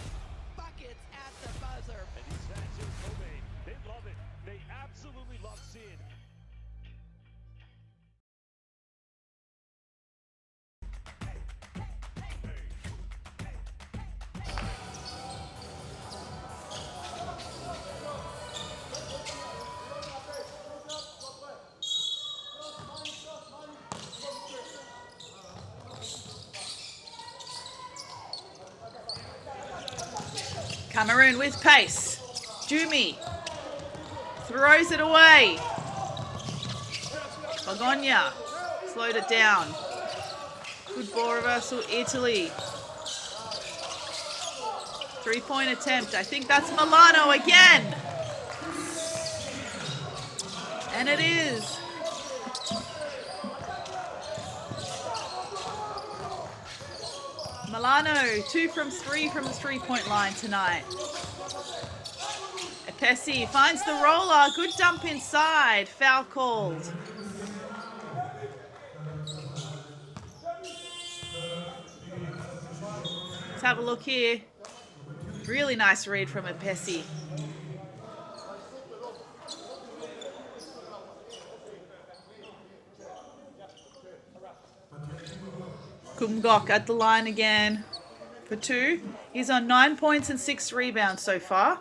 [SPEAKER 4] Buckets at the buzzer.
[SPEAKER 3] And these fans in Kobe, they love it. They absolutely love seeing it.
[SPEAKER 1] Cameroon with pace. Jumi throws it away. Begonia slowed it down. Good ball reversal, Italy. 3-point attempt. I think that's Milano again. And it is. Milano, 2 from 3 from the 3-point line tonight. Epesi finds the roller. Good dump inside. Foul called. Let's have a look here. Really nice read from Epesi. Kumgok at the line again for 2. He's on 9 points and 6 rebounds so far.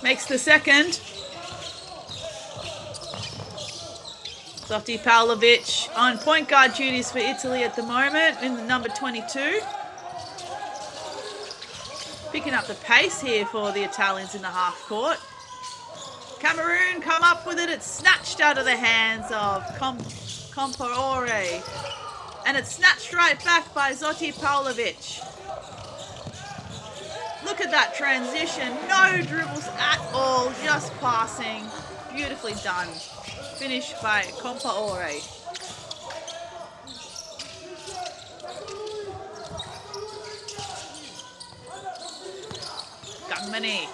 [SPEAKER 1] Makes the second. Zoti Pavlovic on point guard duties for Italy at the moment in the number 22. Picking up the pace here for the Italians in the half court. Cameroon come up with it. It's snatched out of the hands of Compaore. And it's snatched right back by Zoti Pavlovic. Look at that transition. No dribbles at all, just passing. Beautifully done. Finished by Compaore. Gangmani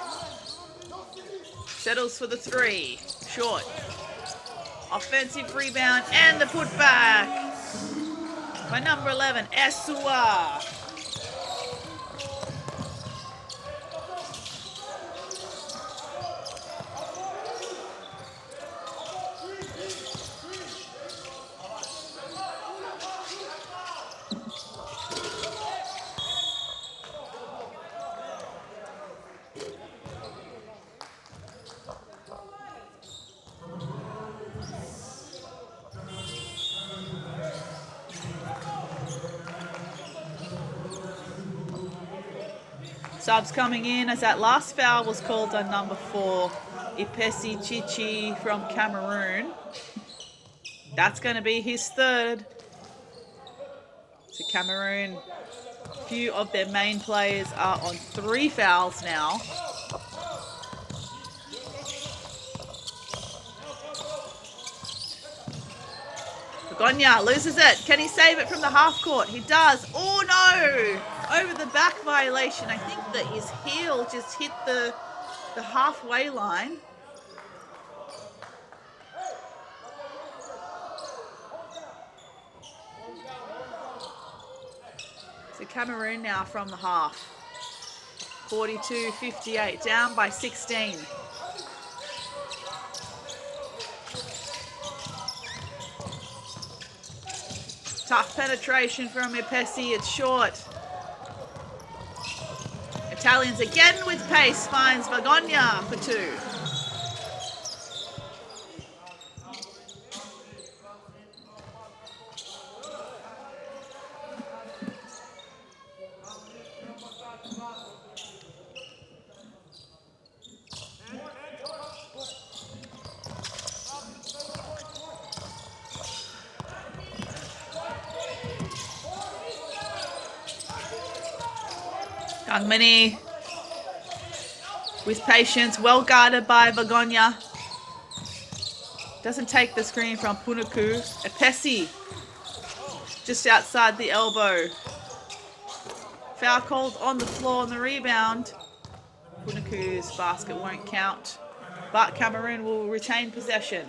[SPEAKER 1] settles for the 3. Short. Offensive rebound and the putback by number 11, Esua. Subs coming in as that last foul was called on number 4, Ipesi Chichi from Cameroon. That's going to be his 3rd. So Cameroon, a few of their main players are on 3 fouls now. Vagonya loses it. Can he save it from the half court? He does. Oh no! Over the back violation. I think that his heel just hit the halfway line. So Cameroon now from the half. 42-58, down by 16. Tough penetration from Ipesi, it's short. Italians again with pace, finds Vagonya for 2. Gangmani with patience, well guarded by Vagonya. Doesn't take the screen from Punuku. Ipesi just outside the elbow. Foul called on the floor on the rebound. Punuku's basket won't count, but Cameroon will retain possession.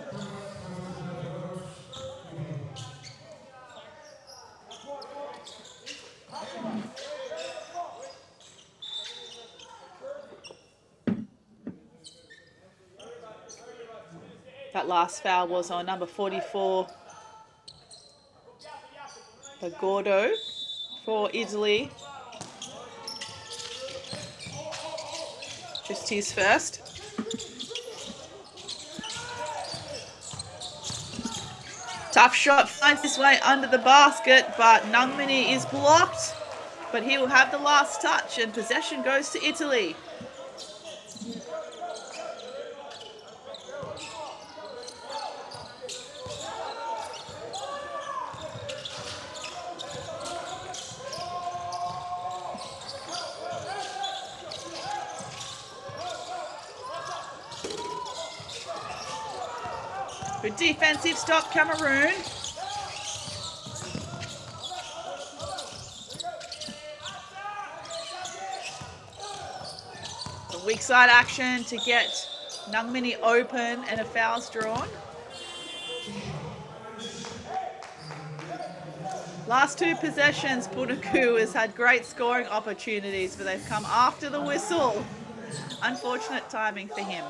[SPEAKER 1] That last foul was on number 44, Gordo for Italy. Just his first. Tough shot, finds his way under the basket, but Nangmani is blocked. But he will have the last touch and possession goes to Italy. Good defensive stop, Cameroon. Some weak side action to get Nangmani open and a foul's drawn. Last 2 possessions, Punuku has had great scoring opportunities, but they've come after the whistle. Unfortunate timing for him.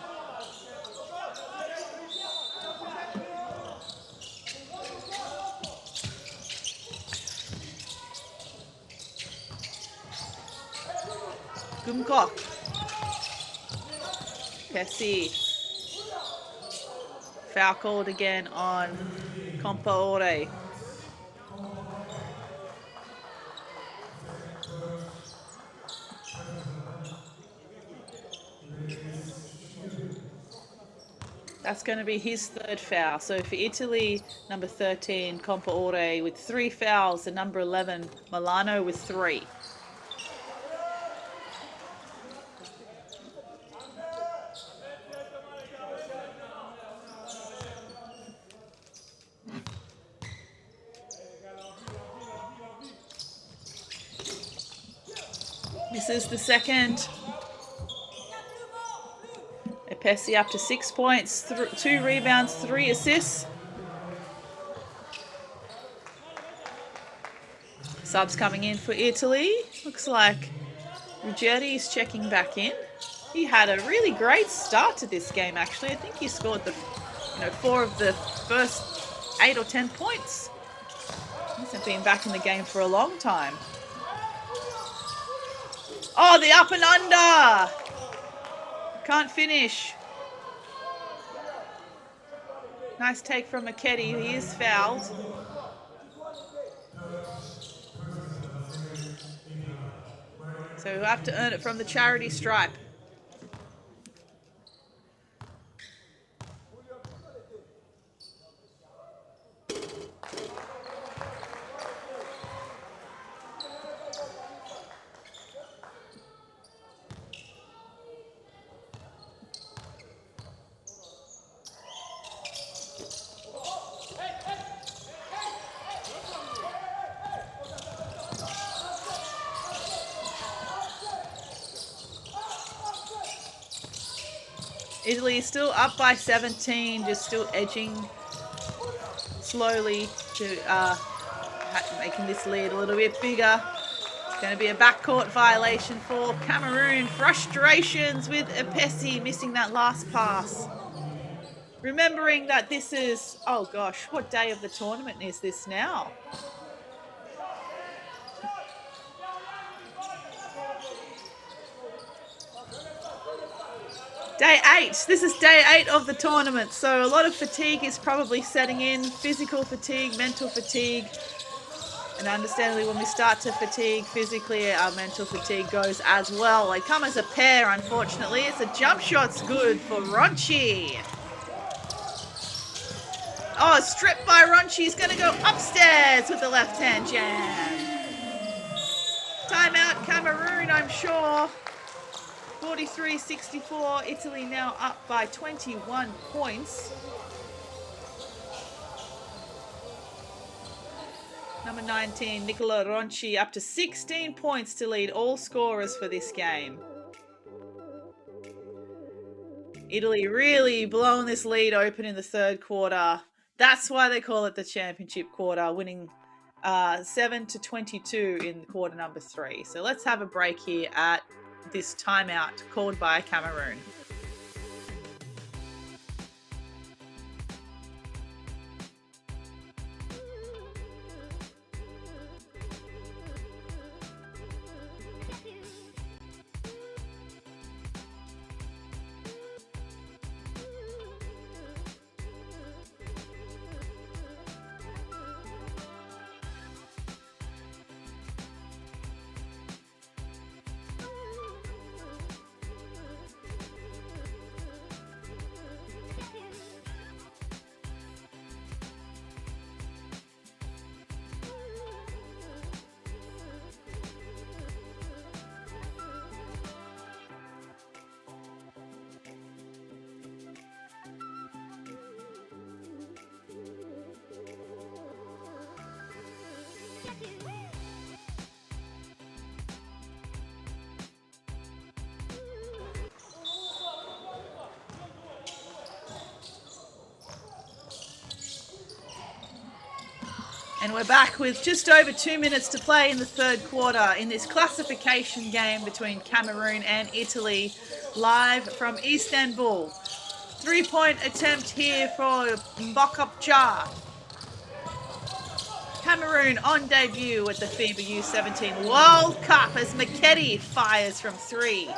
[SPEAKER 1] Gumkok. Pessi. Foul called again on Compaore. That's going to be his 3rd foul. So for Italy, number 13, Compaore with 3 fouls, and number 11, Milano with 3. This is the second. Ipesi up to 6 points, 2 rebounds, 3 assists. Subs coming in for Italy. Looks like Ruggieri is checking back in. He had a really great start to this game, actually. I think he scored 4 of the first 8 or 10 points. He hasn't been back in the game for a long time. Oh, the up and under! Can't finish. Nice take from Maketi. He is fouled. So he'll have to earn it from the charity stripe. Italy is still up by 17, just still edging slowly to making this lead a little bit bigger. It's going to be a backcourt violation for Cameroon. Frustrations with Epesi missing that last pass. Remembering that this is, oh gosh, what day of the tournament is this now? Day 8. This is day 8 of the tournament. So a lot of fatigue is probably setting in. Physical fatigue, mental fatigue. And understandably, when we start to fatigue physically, our mental fatigue goes as well. They come as a pair, unfortunately. It's a jump shot's good for Ronchi. Oh, stripped by Ronchi. He's going to go upstairs with the left-hand jam. Timeout Cameroon, I'm sure. 43-64. Italy now up by 21 points. Number 19, Nicola Ronchi, up to 16 points to lead all scorers for this game. Italy really blowing this lead open in the third quarter. That's why they call it the championship quarter, winning 7-22 in quarter number 3. So let's have a break here at this timeout called by Cameroon. And we're back with just over 2 minutes to play in the third quarter in this classification game between Cameroon and Italy, live from Istanbul. 3-point attempt here for Mbokopcha. Cameroon on debut at the FIBA U17 World Cup as Maketi fires from 3.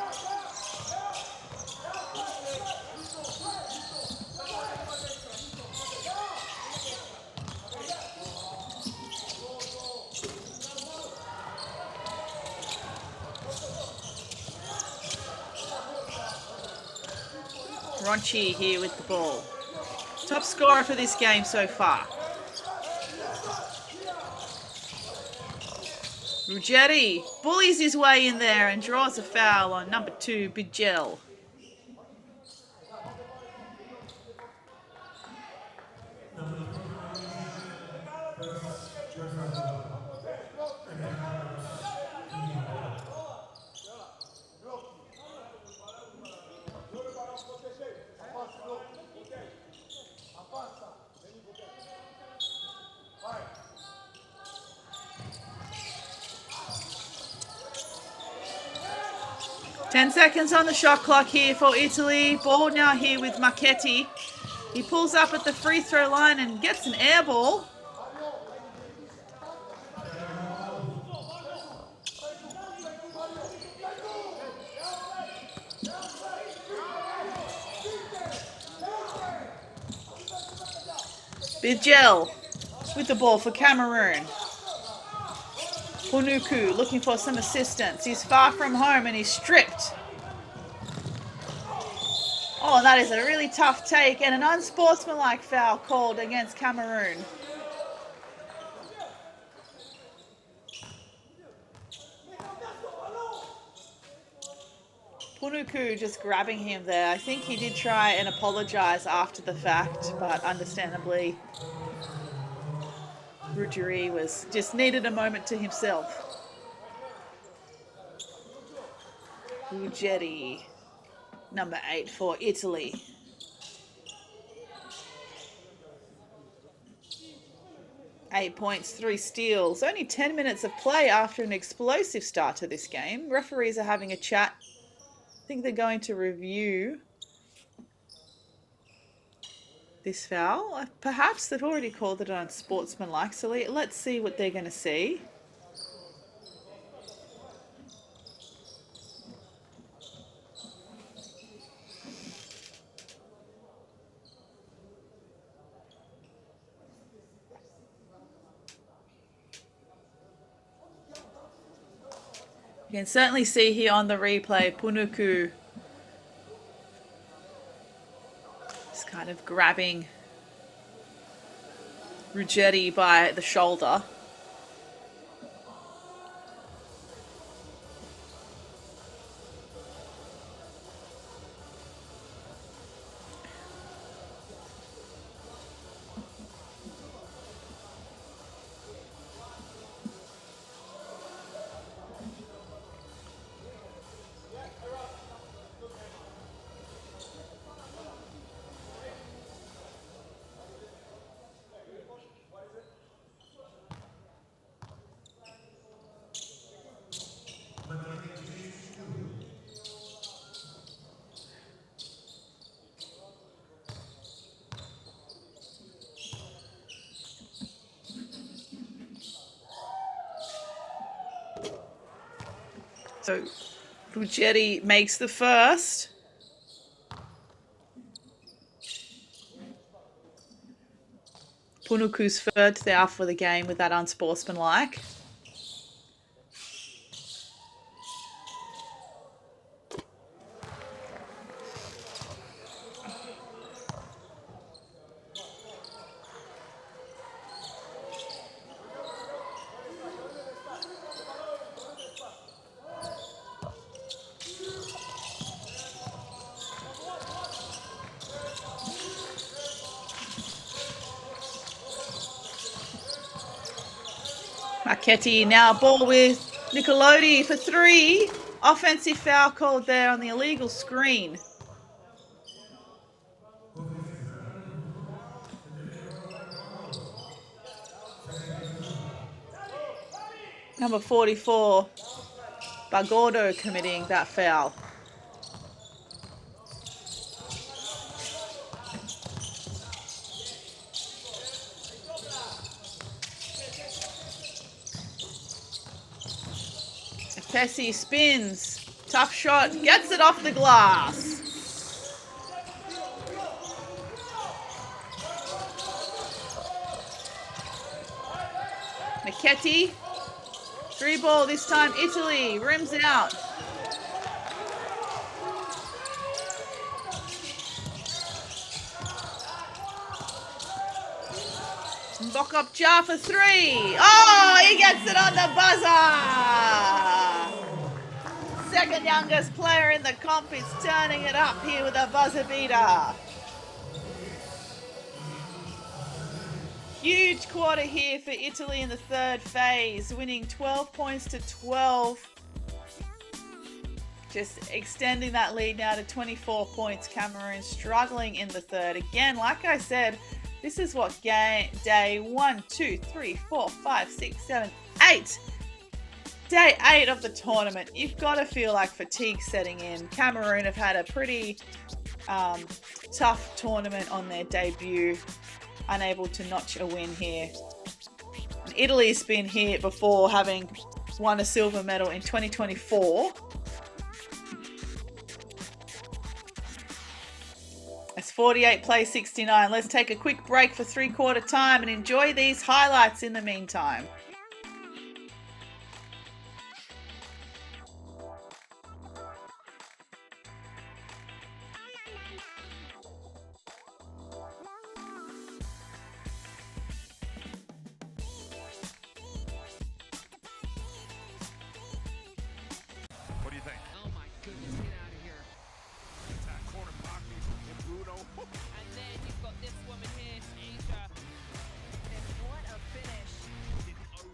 [SPEAKER 1] Ronchi here with the ball. Top scorer for this game so far. Ruggieri bullies his way in there and draws a foul on number 2, Bidgel. Ten seconds on the shot clock here for Italy. Ball now here with Marchetti. He pulls up at the free throw line and gets an air ball. Bidgel with the ball for Cameroon. Hunuku looking for some assistance. He's far from home and he's stripped. Oh, that is a really tough take and an unsportsmanlike foul called against Cameroon. Hunuku just grabbing him there. I think he did try and apologise after the fact, but understandably Ruggieri just needed a moment to himself. Ruggieri number 8 for Italy. Eight points, 3 steals. Only 10 minutes of play after an explosive start to this game. Referees are having a chat. I think they're going to review this foul. Perhaps they've already called it unsportsmanlike, so let's see what they're going to see. You can certainly see here on the replay, Punuku is kind of grabbing Ruggeri by the shoulder. So Ruggeri makes the first. Punuku's third foul for the game with that unsportsmanlike. Marchetti now ball with Nicolodi for 3. Offensive foul called there on the illegal screen. Number 44, Bagordo committing that foul. Tessie spins, tough shot, gets it off the glass. Marchetti, 3 ball this time, Italy, rims out. Mbokop Jar for 3. Oh, he gets it on the buzzer. Second youngest player in the comp is turning it up here with a buzzer beater. Huge quarter here for Italy in the third phase, winning 12 points to 12. Just extending that lead now to 24 points. Cameroon struggling in the third. Again, like I said, this is what day 1, 2, 3, 4, 5, 6, 7, 8. Day 8 of the tournament. You've got to feel like fatigue setting in. Cameroon have had a pretty tough tournament on their debut. Unable to notch a win here. And Italy's been here before, having won a silver medal in 2024. It's 48 plays 69. Let's take a quick break for 3/4 time and enjoy these highlights in the meantime.
[SPEAKER 2] What do you think?
[SPEAKER 4] Oh my goodness, get out of here.
[SPEAKER 2] That corner block me from Bruno.
[SPEAKER 4] And then you've got this woman here, Asia.
[SPEAKER 5] And what a finish.
[SPEAKER 2] Getting a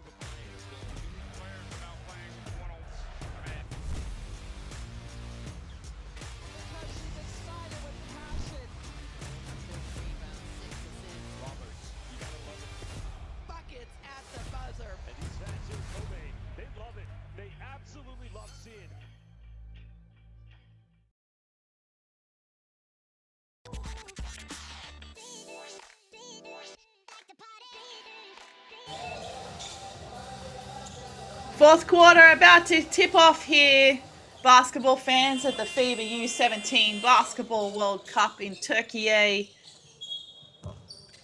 [SPEAKER 1] Fourth quarter about to tip off here. Basketball fans at the FIBA U17 Basketball World Cup in Turkey.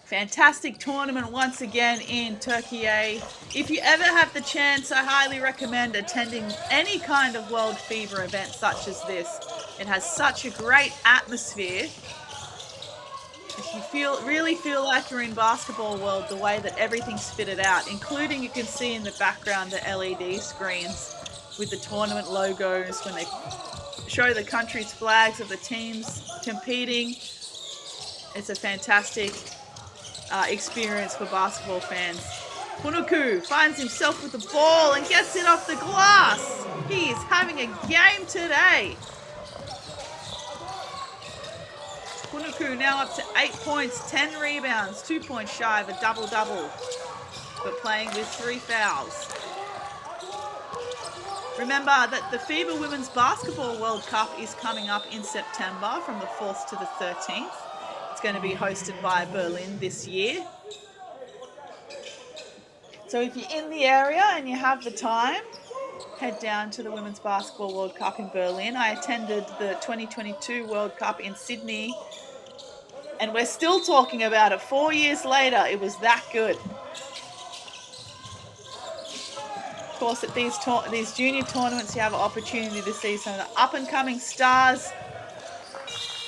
[SPEAKER 1] Fantastic tournament once again in Turkey. If you ever have the chance, I highly recommend attending any kind of World FIBA event such as this. It has such a great atmosphere. If you really feel like you're in basketball world, the way that everything's fitted out, including you can see in the background the LED screens with the tournament logos when they show the country's flags of the teams competing. It's a fantastic experience for basketball fans. Punuku finds himself with the ball and gets it off the glass. He is having a game today. Punuku now up to 8 points, 10 rebounds, 2 points shy of a double-double, but playing with 3 fouls. Remember that the FIBA Women's Basketball World Cup is coming up in September from the 4th to the 13th. It's going to be hosted by Berlin this year. So if you're in the area and you have the time, head down to the Women's Basketball World Cup in Berlin. I attended the 2022 World Cup in Sydney, and we're still talking about it 4 years later. It was that good. Of course, at these junior tournaments, you have an opportunity to see some of the up-and-coming stars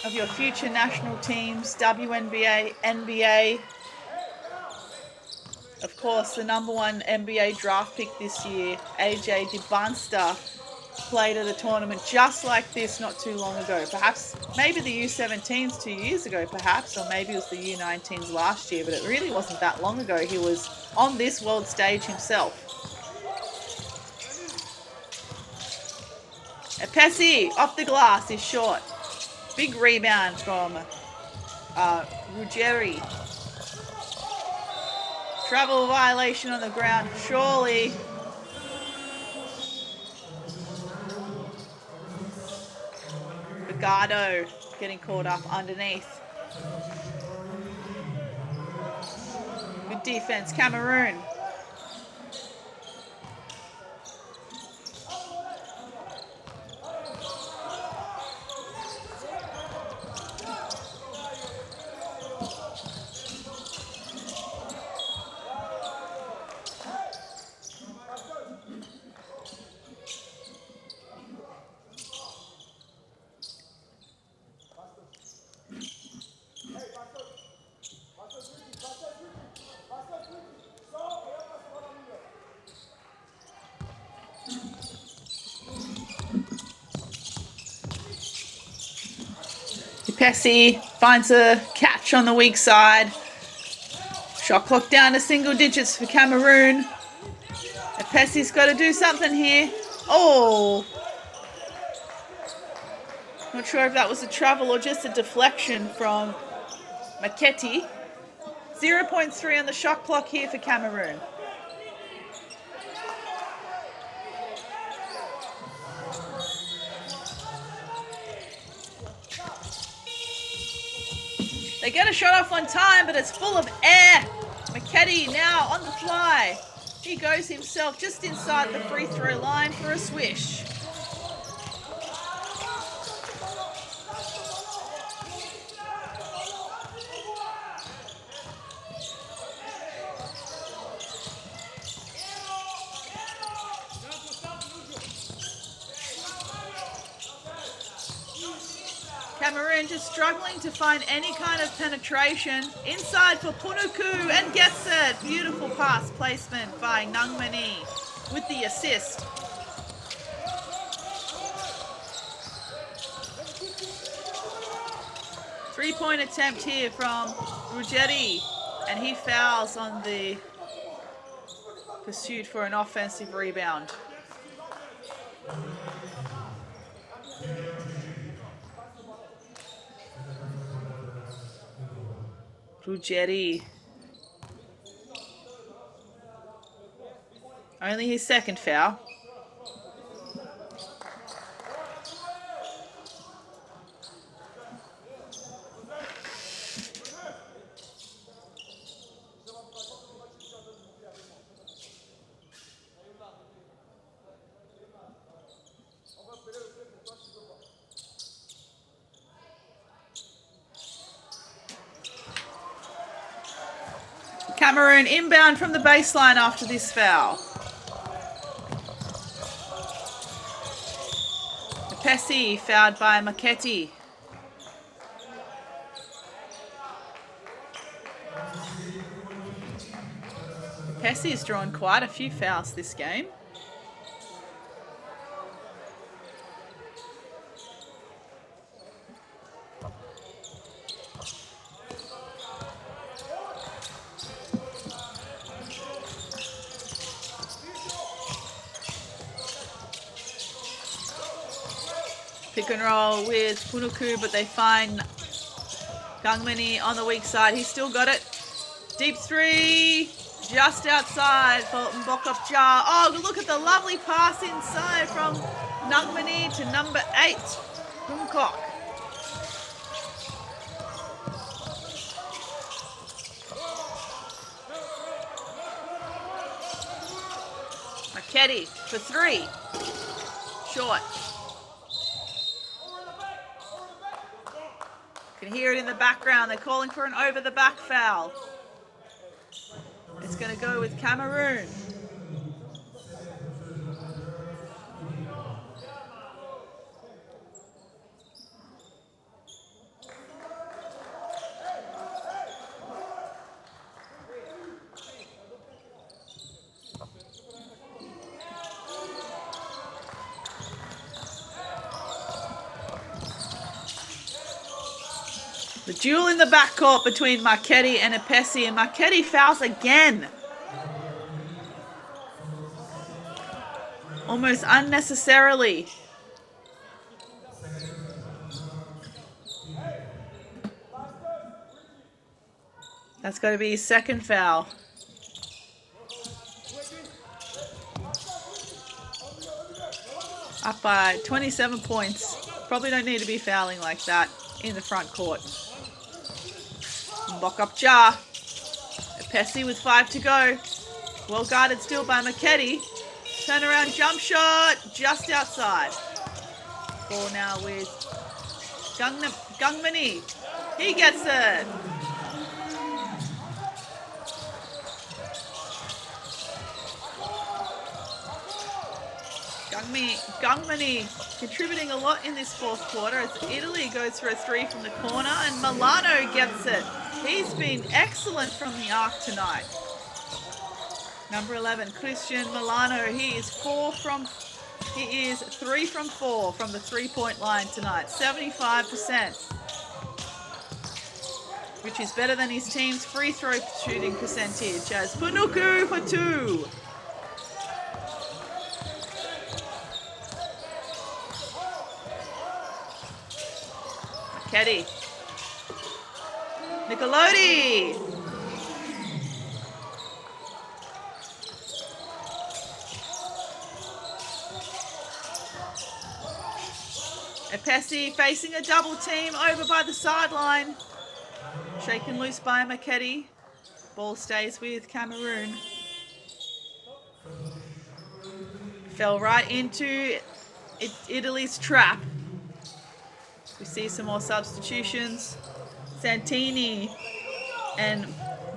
[SPEAKER 1] of your future national teams, WNBA, NBA. Of course, the #1 NBA draft pick this year, AJ DeBansta, played at a tournament just like this not too long ago. Perhaps, maybe the U17s 2 years ago, perhaps, or maybe it was the U19s last year, but it really wasn't that long ago. He was on this world stage himself. Pessi off the glass is short. Big rebound from Ruggieri. Travel violation on the ground, surely. Bogado getting caught up underneath. Good defense, Cameroon. Pessi finds a catch on the weak side. Shot clock down to single digits for Cameroon. Pessi's got to do something here. Oh! Not sure if that was a travel or just a deflection from Maketi. 0.3 on the shot clock here for Cameroon. They get a shot off on time, but it's full of air. Maketi now on the fly. He goes himself just inside the free throw line for a swish. Cameroon just struggling to find any kind of penetration. Inside for Punuku and gets it. Beautiful pass placement by Nangmani with the assist. Three-point attempt here from Ruggieri, and he fouls on the pursuit for an offensive rebound. Ruggieri. Only his second foul. Cameroon inbound from the baseline after this foul. Pessi fouled by Maketi. Pessi has drawn quite a few fouls this game. Pick and roll with Punuku, but they find Gangmani on the weak side. He's still got it. Deep three, just outside for Mbokopja. Oh, look at the lovely pass inside from Gangmani to number 8, Kumkok. Maketi for 3. Short. You can hear it in the background. They're calling for an over-the-back foul. It's going to go with Cameroon. The duel in the backcourt between Maketi and Epesi, and Maketi fouls again. Almost unnecessarily. That's got to be his second foul. Up by 27 points. Probably don't need to be fouling like that in the front court. Mbokopja. Pessi with 5 to go. Well guarded still by Maketi. Turnaround jump shot just outside. Ball now with Gangmani. He gets it. Gangmani contributing a lot in this fourth quarter as Italy goes for a 3 from the corner and Milano gets it. He's been excellent from the arc tonight. Number 11, Christian Milano. He is 3 from 4 from the 3-point line tonight. 75%, which is better than his team's free throw shooting percentage. As Punuku for 2. Maketi. Nicolodi. Epesi facing a double team over by the sideline. Shaken loose by Maketi. Ball stays with Cameroon. Fell right into Italy's trap. We see some more substitutions. Santini and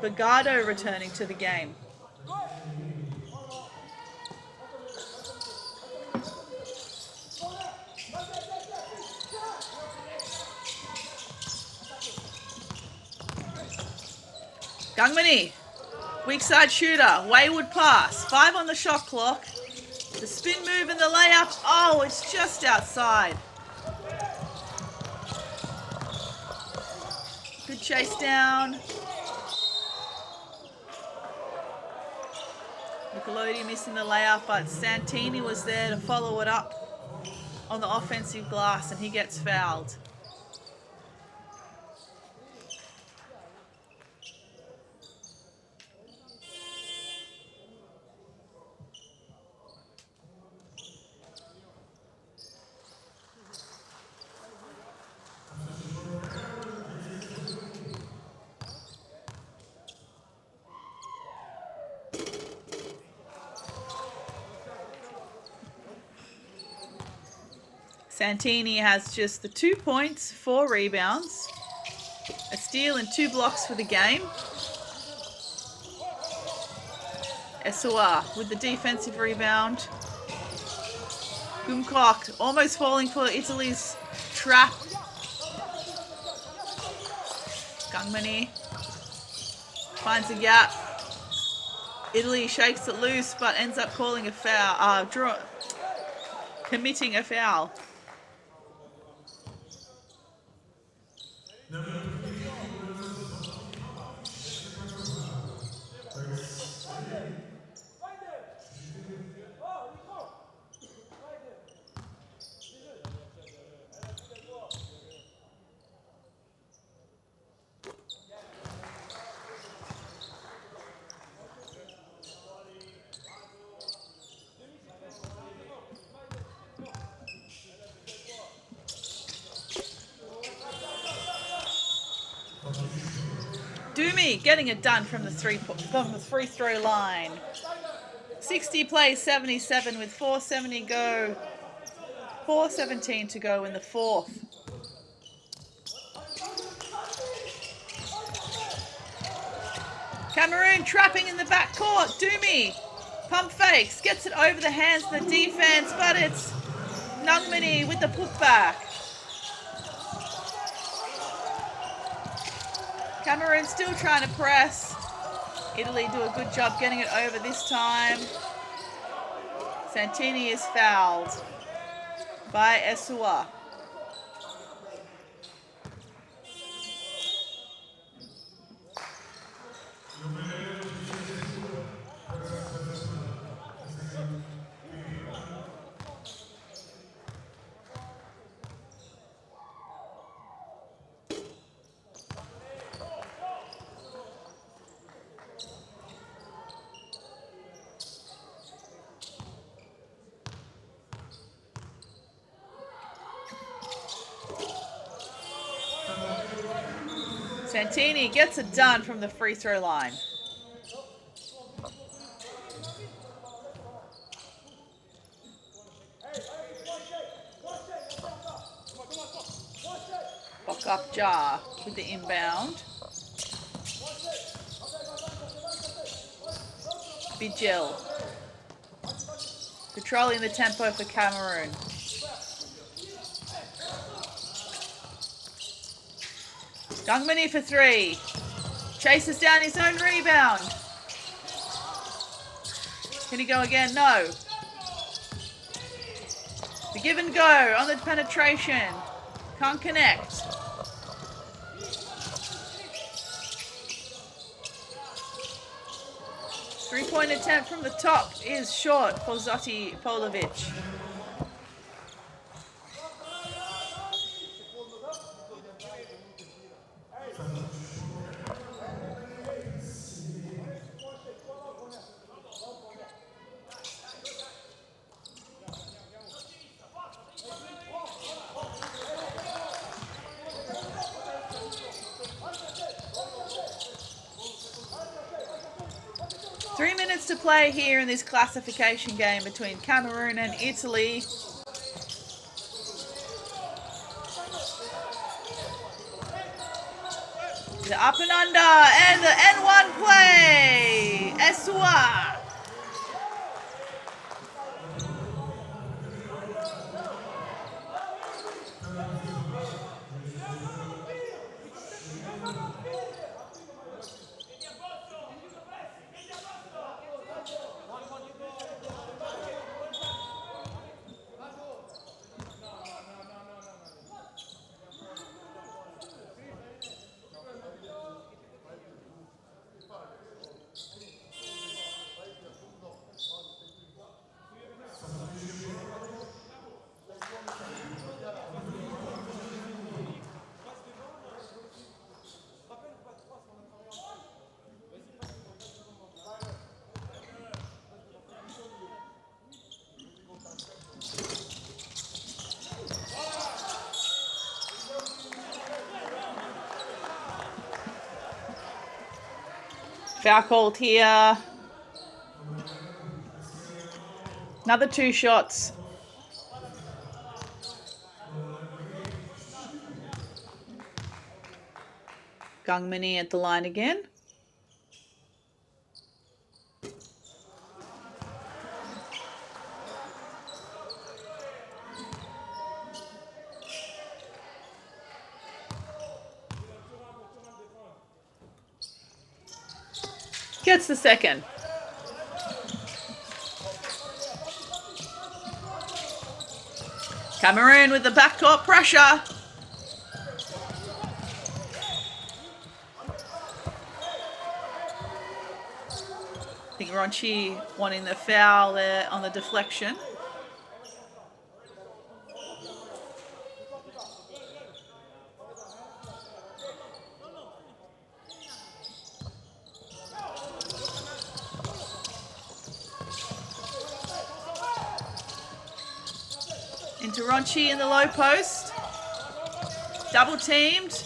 [SPEAKER 1] Bagado returning to the game. Gangmani, weak side shooter, wayward pass, 5 on the shot clock. The spin move and the layup, oh, it's just outside. Good chase down. Nicolodi missing the layup, but Santini was there to follow it up on the offensive glass and he gets fouled. Santini has just the 2 points, 4 rebounds, a steal and 2 blocks for the game. Esua with the defensive rebound. Gumkok almost falling for Italy's trap. Gangmani finds a gap. Italy shakes it loose but ends up calling a foul, committing a foul. Doomy getting it done from the free throw line. 60 plays 77 with 4:17 to go in the fourth. Cameroon trapping in the backcourt. Doomy pump fakes, gets it over the hands of the defense, but it's Nungmani with the putback. Cameroon still trying to press. Italy do a good job getting it over this time. Santini is fouled by Esua. Santini gets it done from the free throw line. Lock up Jar with the inbound. Vigil controlling the tempo for Cameroon. Gangmani for three. Chases down his own rebound. Can he go again? No. The give and go on the penetration. Can't connect. Three-point attempt from the top is short for Zoti Polovic. To play here in this classification game between Cameroon and Italy. The up and under and the N1 play. Esua. Foul called here. Another two shots. Gangmani at the line again. gets the second. Cameroon with the backcourt pressure. I think Ronchi wanting the foul there on the deflection. Into Ronchi in the low post. Double teamed.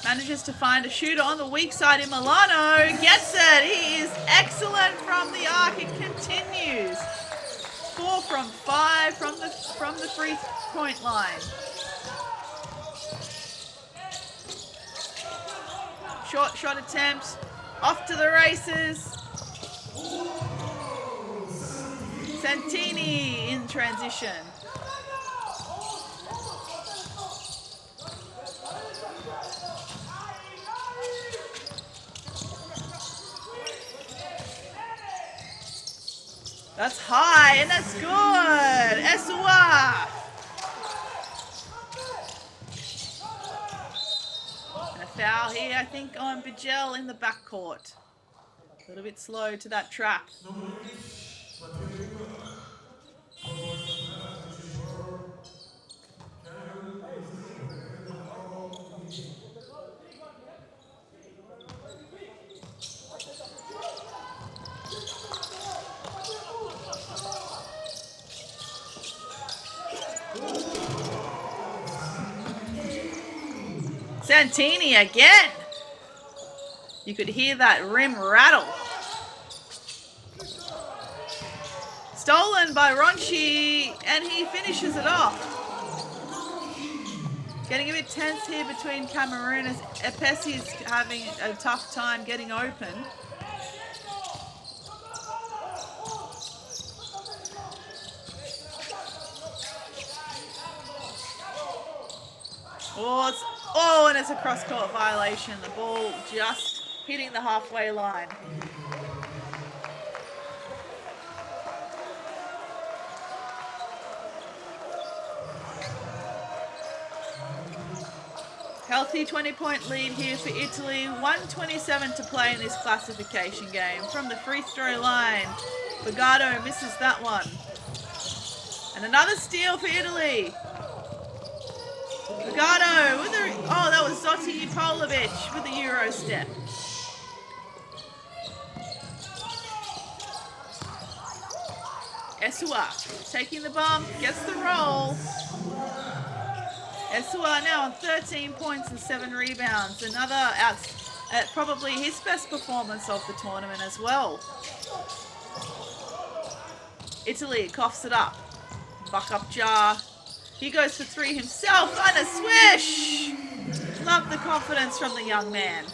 [SPEAKER 1] Manages to find a shooter on the weak side in Milano. Gets it. He is excellent from the arc. It continues. 4 from 5 from the free point line. Short shot attempt. Off to the races. Santini in transition. That's high, and that's good. Esua. And a foul here, I think, on Bijel in the backcourt. A little bit slow to that trap. Santini again. You could hear that rim rattle. Stolen by Ronchi, and he finishes it off. Getting a bit tense here between Cameroon as Epesi's having a tough time getting open. Oh, and it's a cross-court violation. The ball just hitting the halfway line. Healthy 20-point lead here for Italy. 1:27 to play in this classification game. From the free throw line, Bogado misses that one. And another steal for Italy. Bogado with the, oh, that was Zoti Polovic with the Euro step. Esua taking the bump, gets the roll. Esua now on 13 points and 7 rebounds. Another probably his best performance of the tournament as well. Italy coughs it up. Buck up jar. He goes for 3 himself and a swish. Love the confidence from the young man.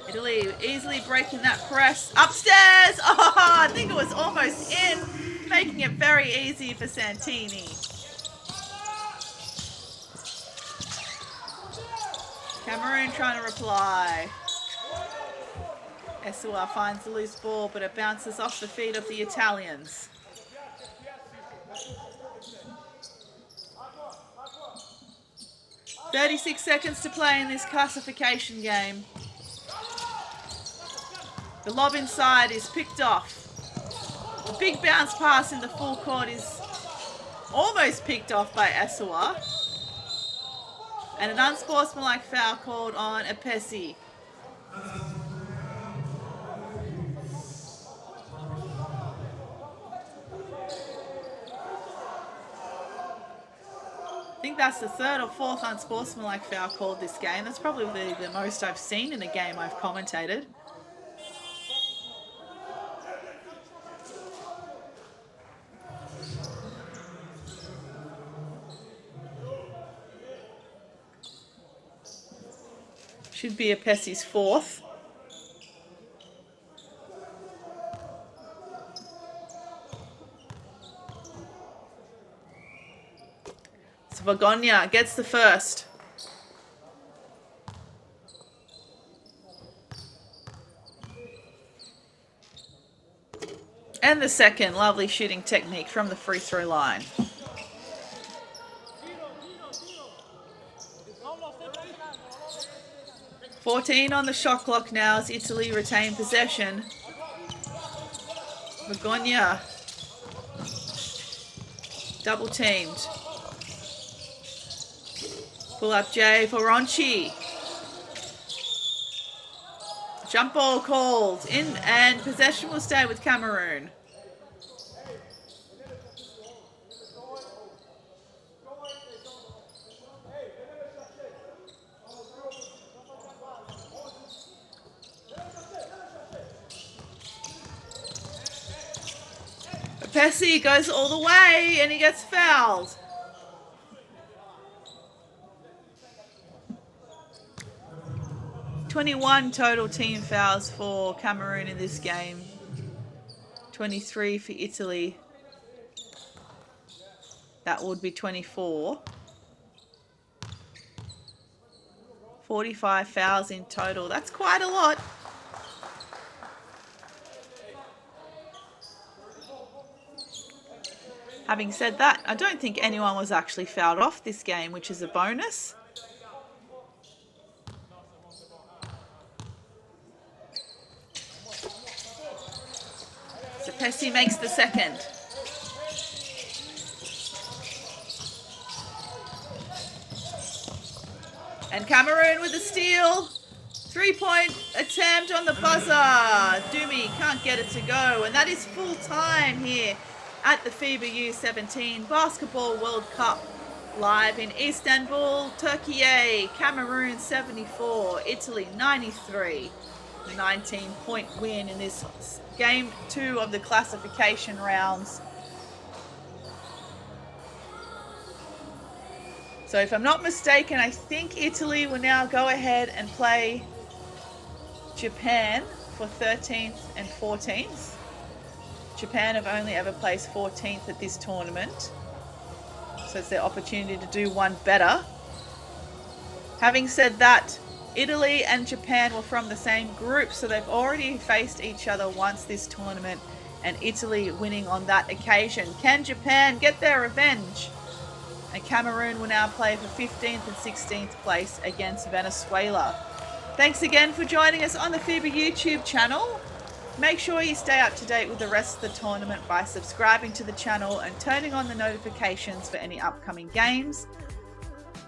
[SPEAKER 1] Italy easily breaking that press. Upstairs. Oh, I think it was almost in. Making it very easy for Santini. Cameroon trying to reply. Esua finds the loose ball, but it bounces off the feet of the Italians. "36 seconds to play in this classification game. The lob inside is picked off. The big bounce pass in the full court is almost picked off by Esua. And an unsportsmanlike foul called on Epesi. I think that's the 3rd or 4th unsportsmanlike foul called this game. That's probably the most I've seen in a game I've commentated. Should be Epesi's 4th. So Vagonia gets the first. And the second, lovely shooting technique from the free throw line. $14 on the shot clock now as Italy retain possession. Begonia double teamed. Pull up J for Ronchi. Jump ball called in, and possession will stay with Cameroon. Pessi goes all the way and he gets fouled. $21 total team fouls for Cameroon in this game. 23 for Italy. That would be 24. 45 fouls in total. That's quite a lot. Having said that, I don't think anyone was actually fouled off this game, which is a bonus. So Pessi makes the second. And Cameroon with a steal. 3-point attempt on the buzzer. Dumi can't get it to go. And that is full time here at the FIBA U17 Basketball World Cup live in Istanbul, Turkey. Cameroon 74, Italy 93. A 19-point win in this game 2 of the classification rounds. So if I'm not mistaken, I think Italy will now go ahead and play Japan for 13th and 14th. Japan have only ever placed 14th at this tournament, so it's their opportunity to do one better. Having said that, Italy and Japan were from the same group, so they've already faced each other once this tournament, and Italy winning on that occasion. Can Japan get their revenge? And Cameroon will now play for 15th and 16th place against Venezuela. Thanks again for joining us on the FIBA YouTube channel. Make sure you stay up to date with the rest of the tournament by subscribing to the channel and turning on the notifications for any upcoming games.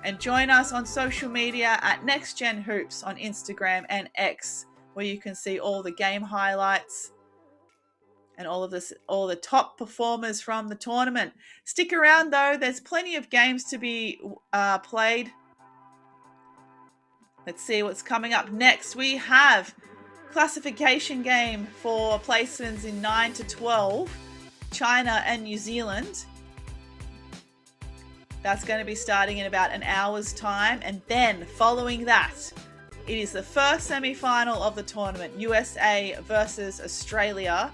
[SPEAKER 1] And join us on social media at NextGen Hoops on Instagram and X, where you can see all the game highlights and all the top performers from the tournament. Stick around though, there's plenty of games to be played. Let's see what's coming up next. We have classification game for placements in 9 to 12, China and New Zealand. That's going to be starting in about an hour's time, and then following that, it is the first semi-final of the tournament, USA versus Australia,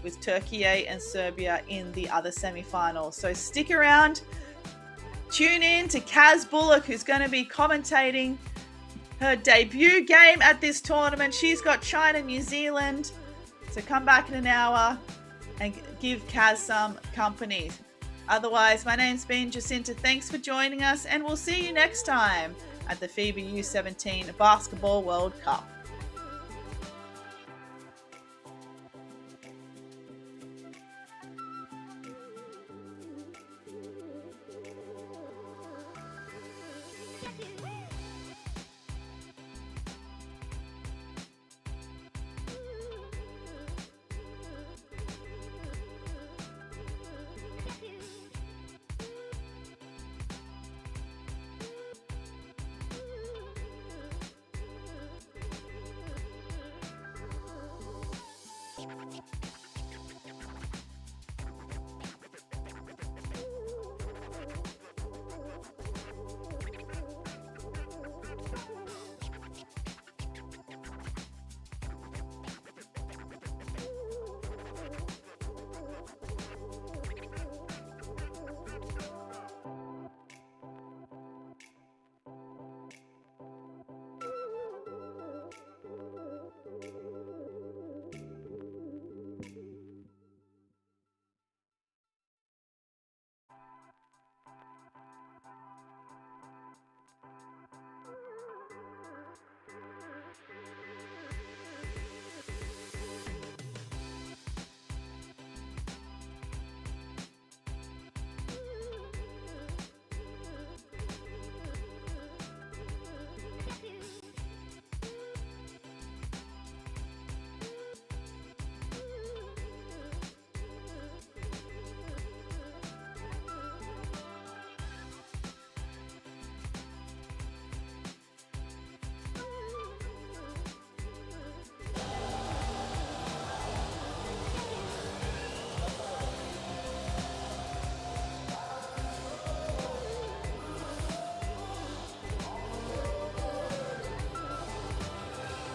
[SPEAKER 1] with Turkey and Serbia in the other semi-final. So stick around, tune in to Kaz Bullock, who's going to be commentating her debut game at this tournament. She's got China, New Zealand. So come back in an hour and give Kaz some company. Otherwise, my name's been Jacinta. Thanks for joining us, and we'll see you next time at the FIBA U17 Basketball World Cup.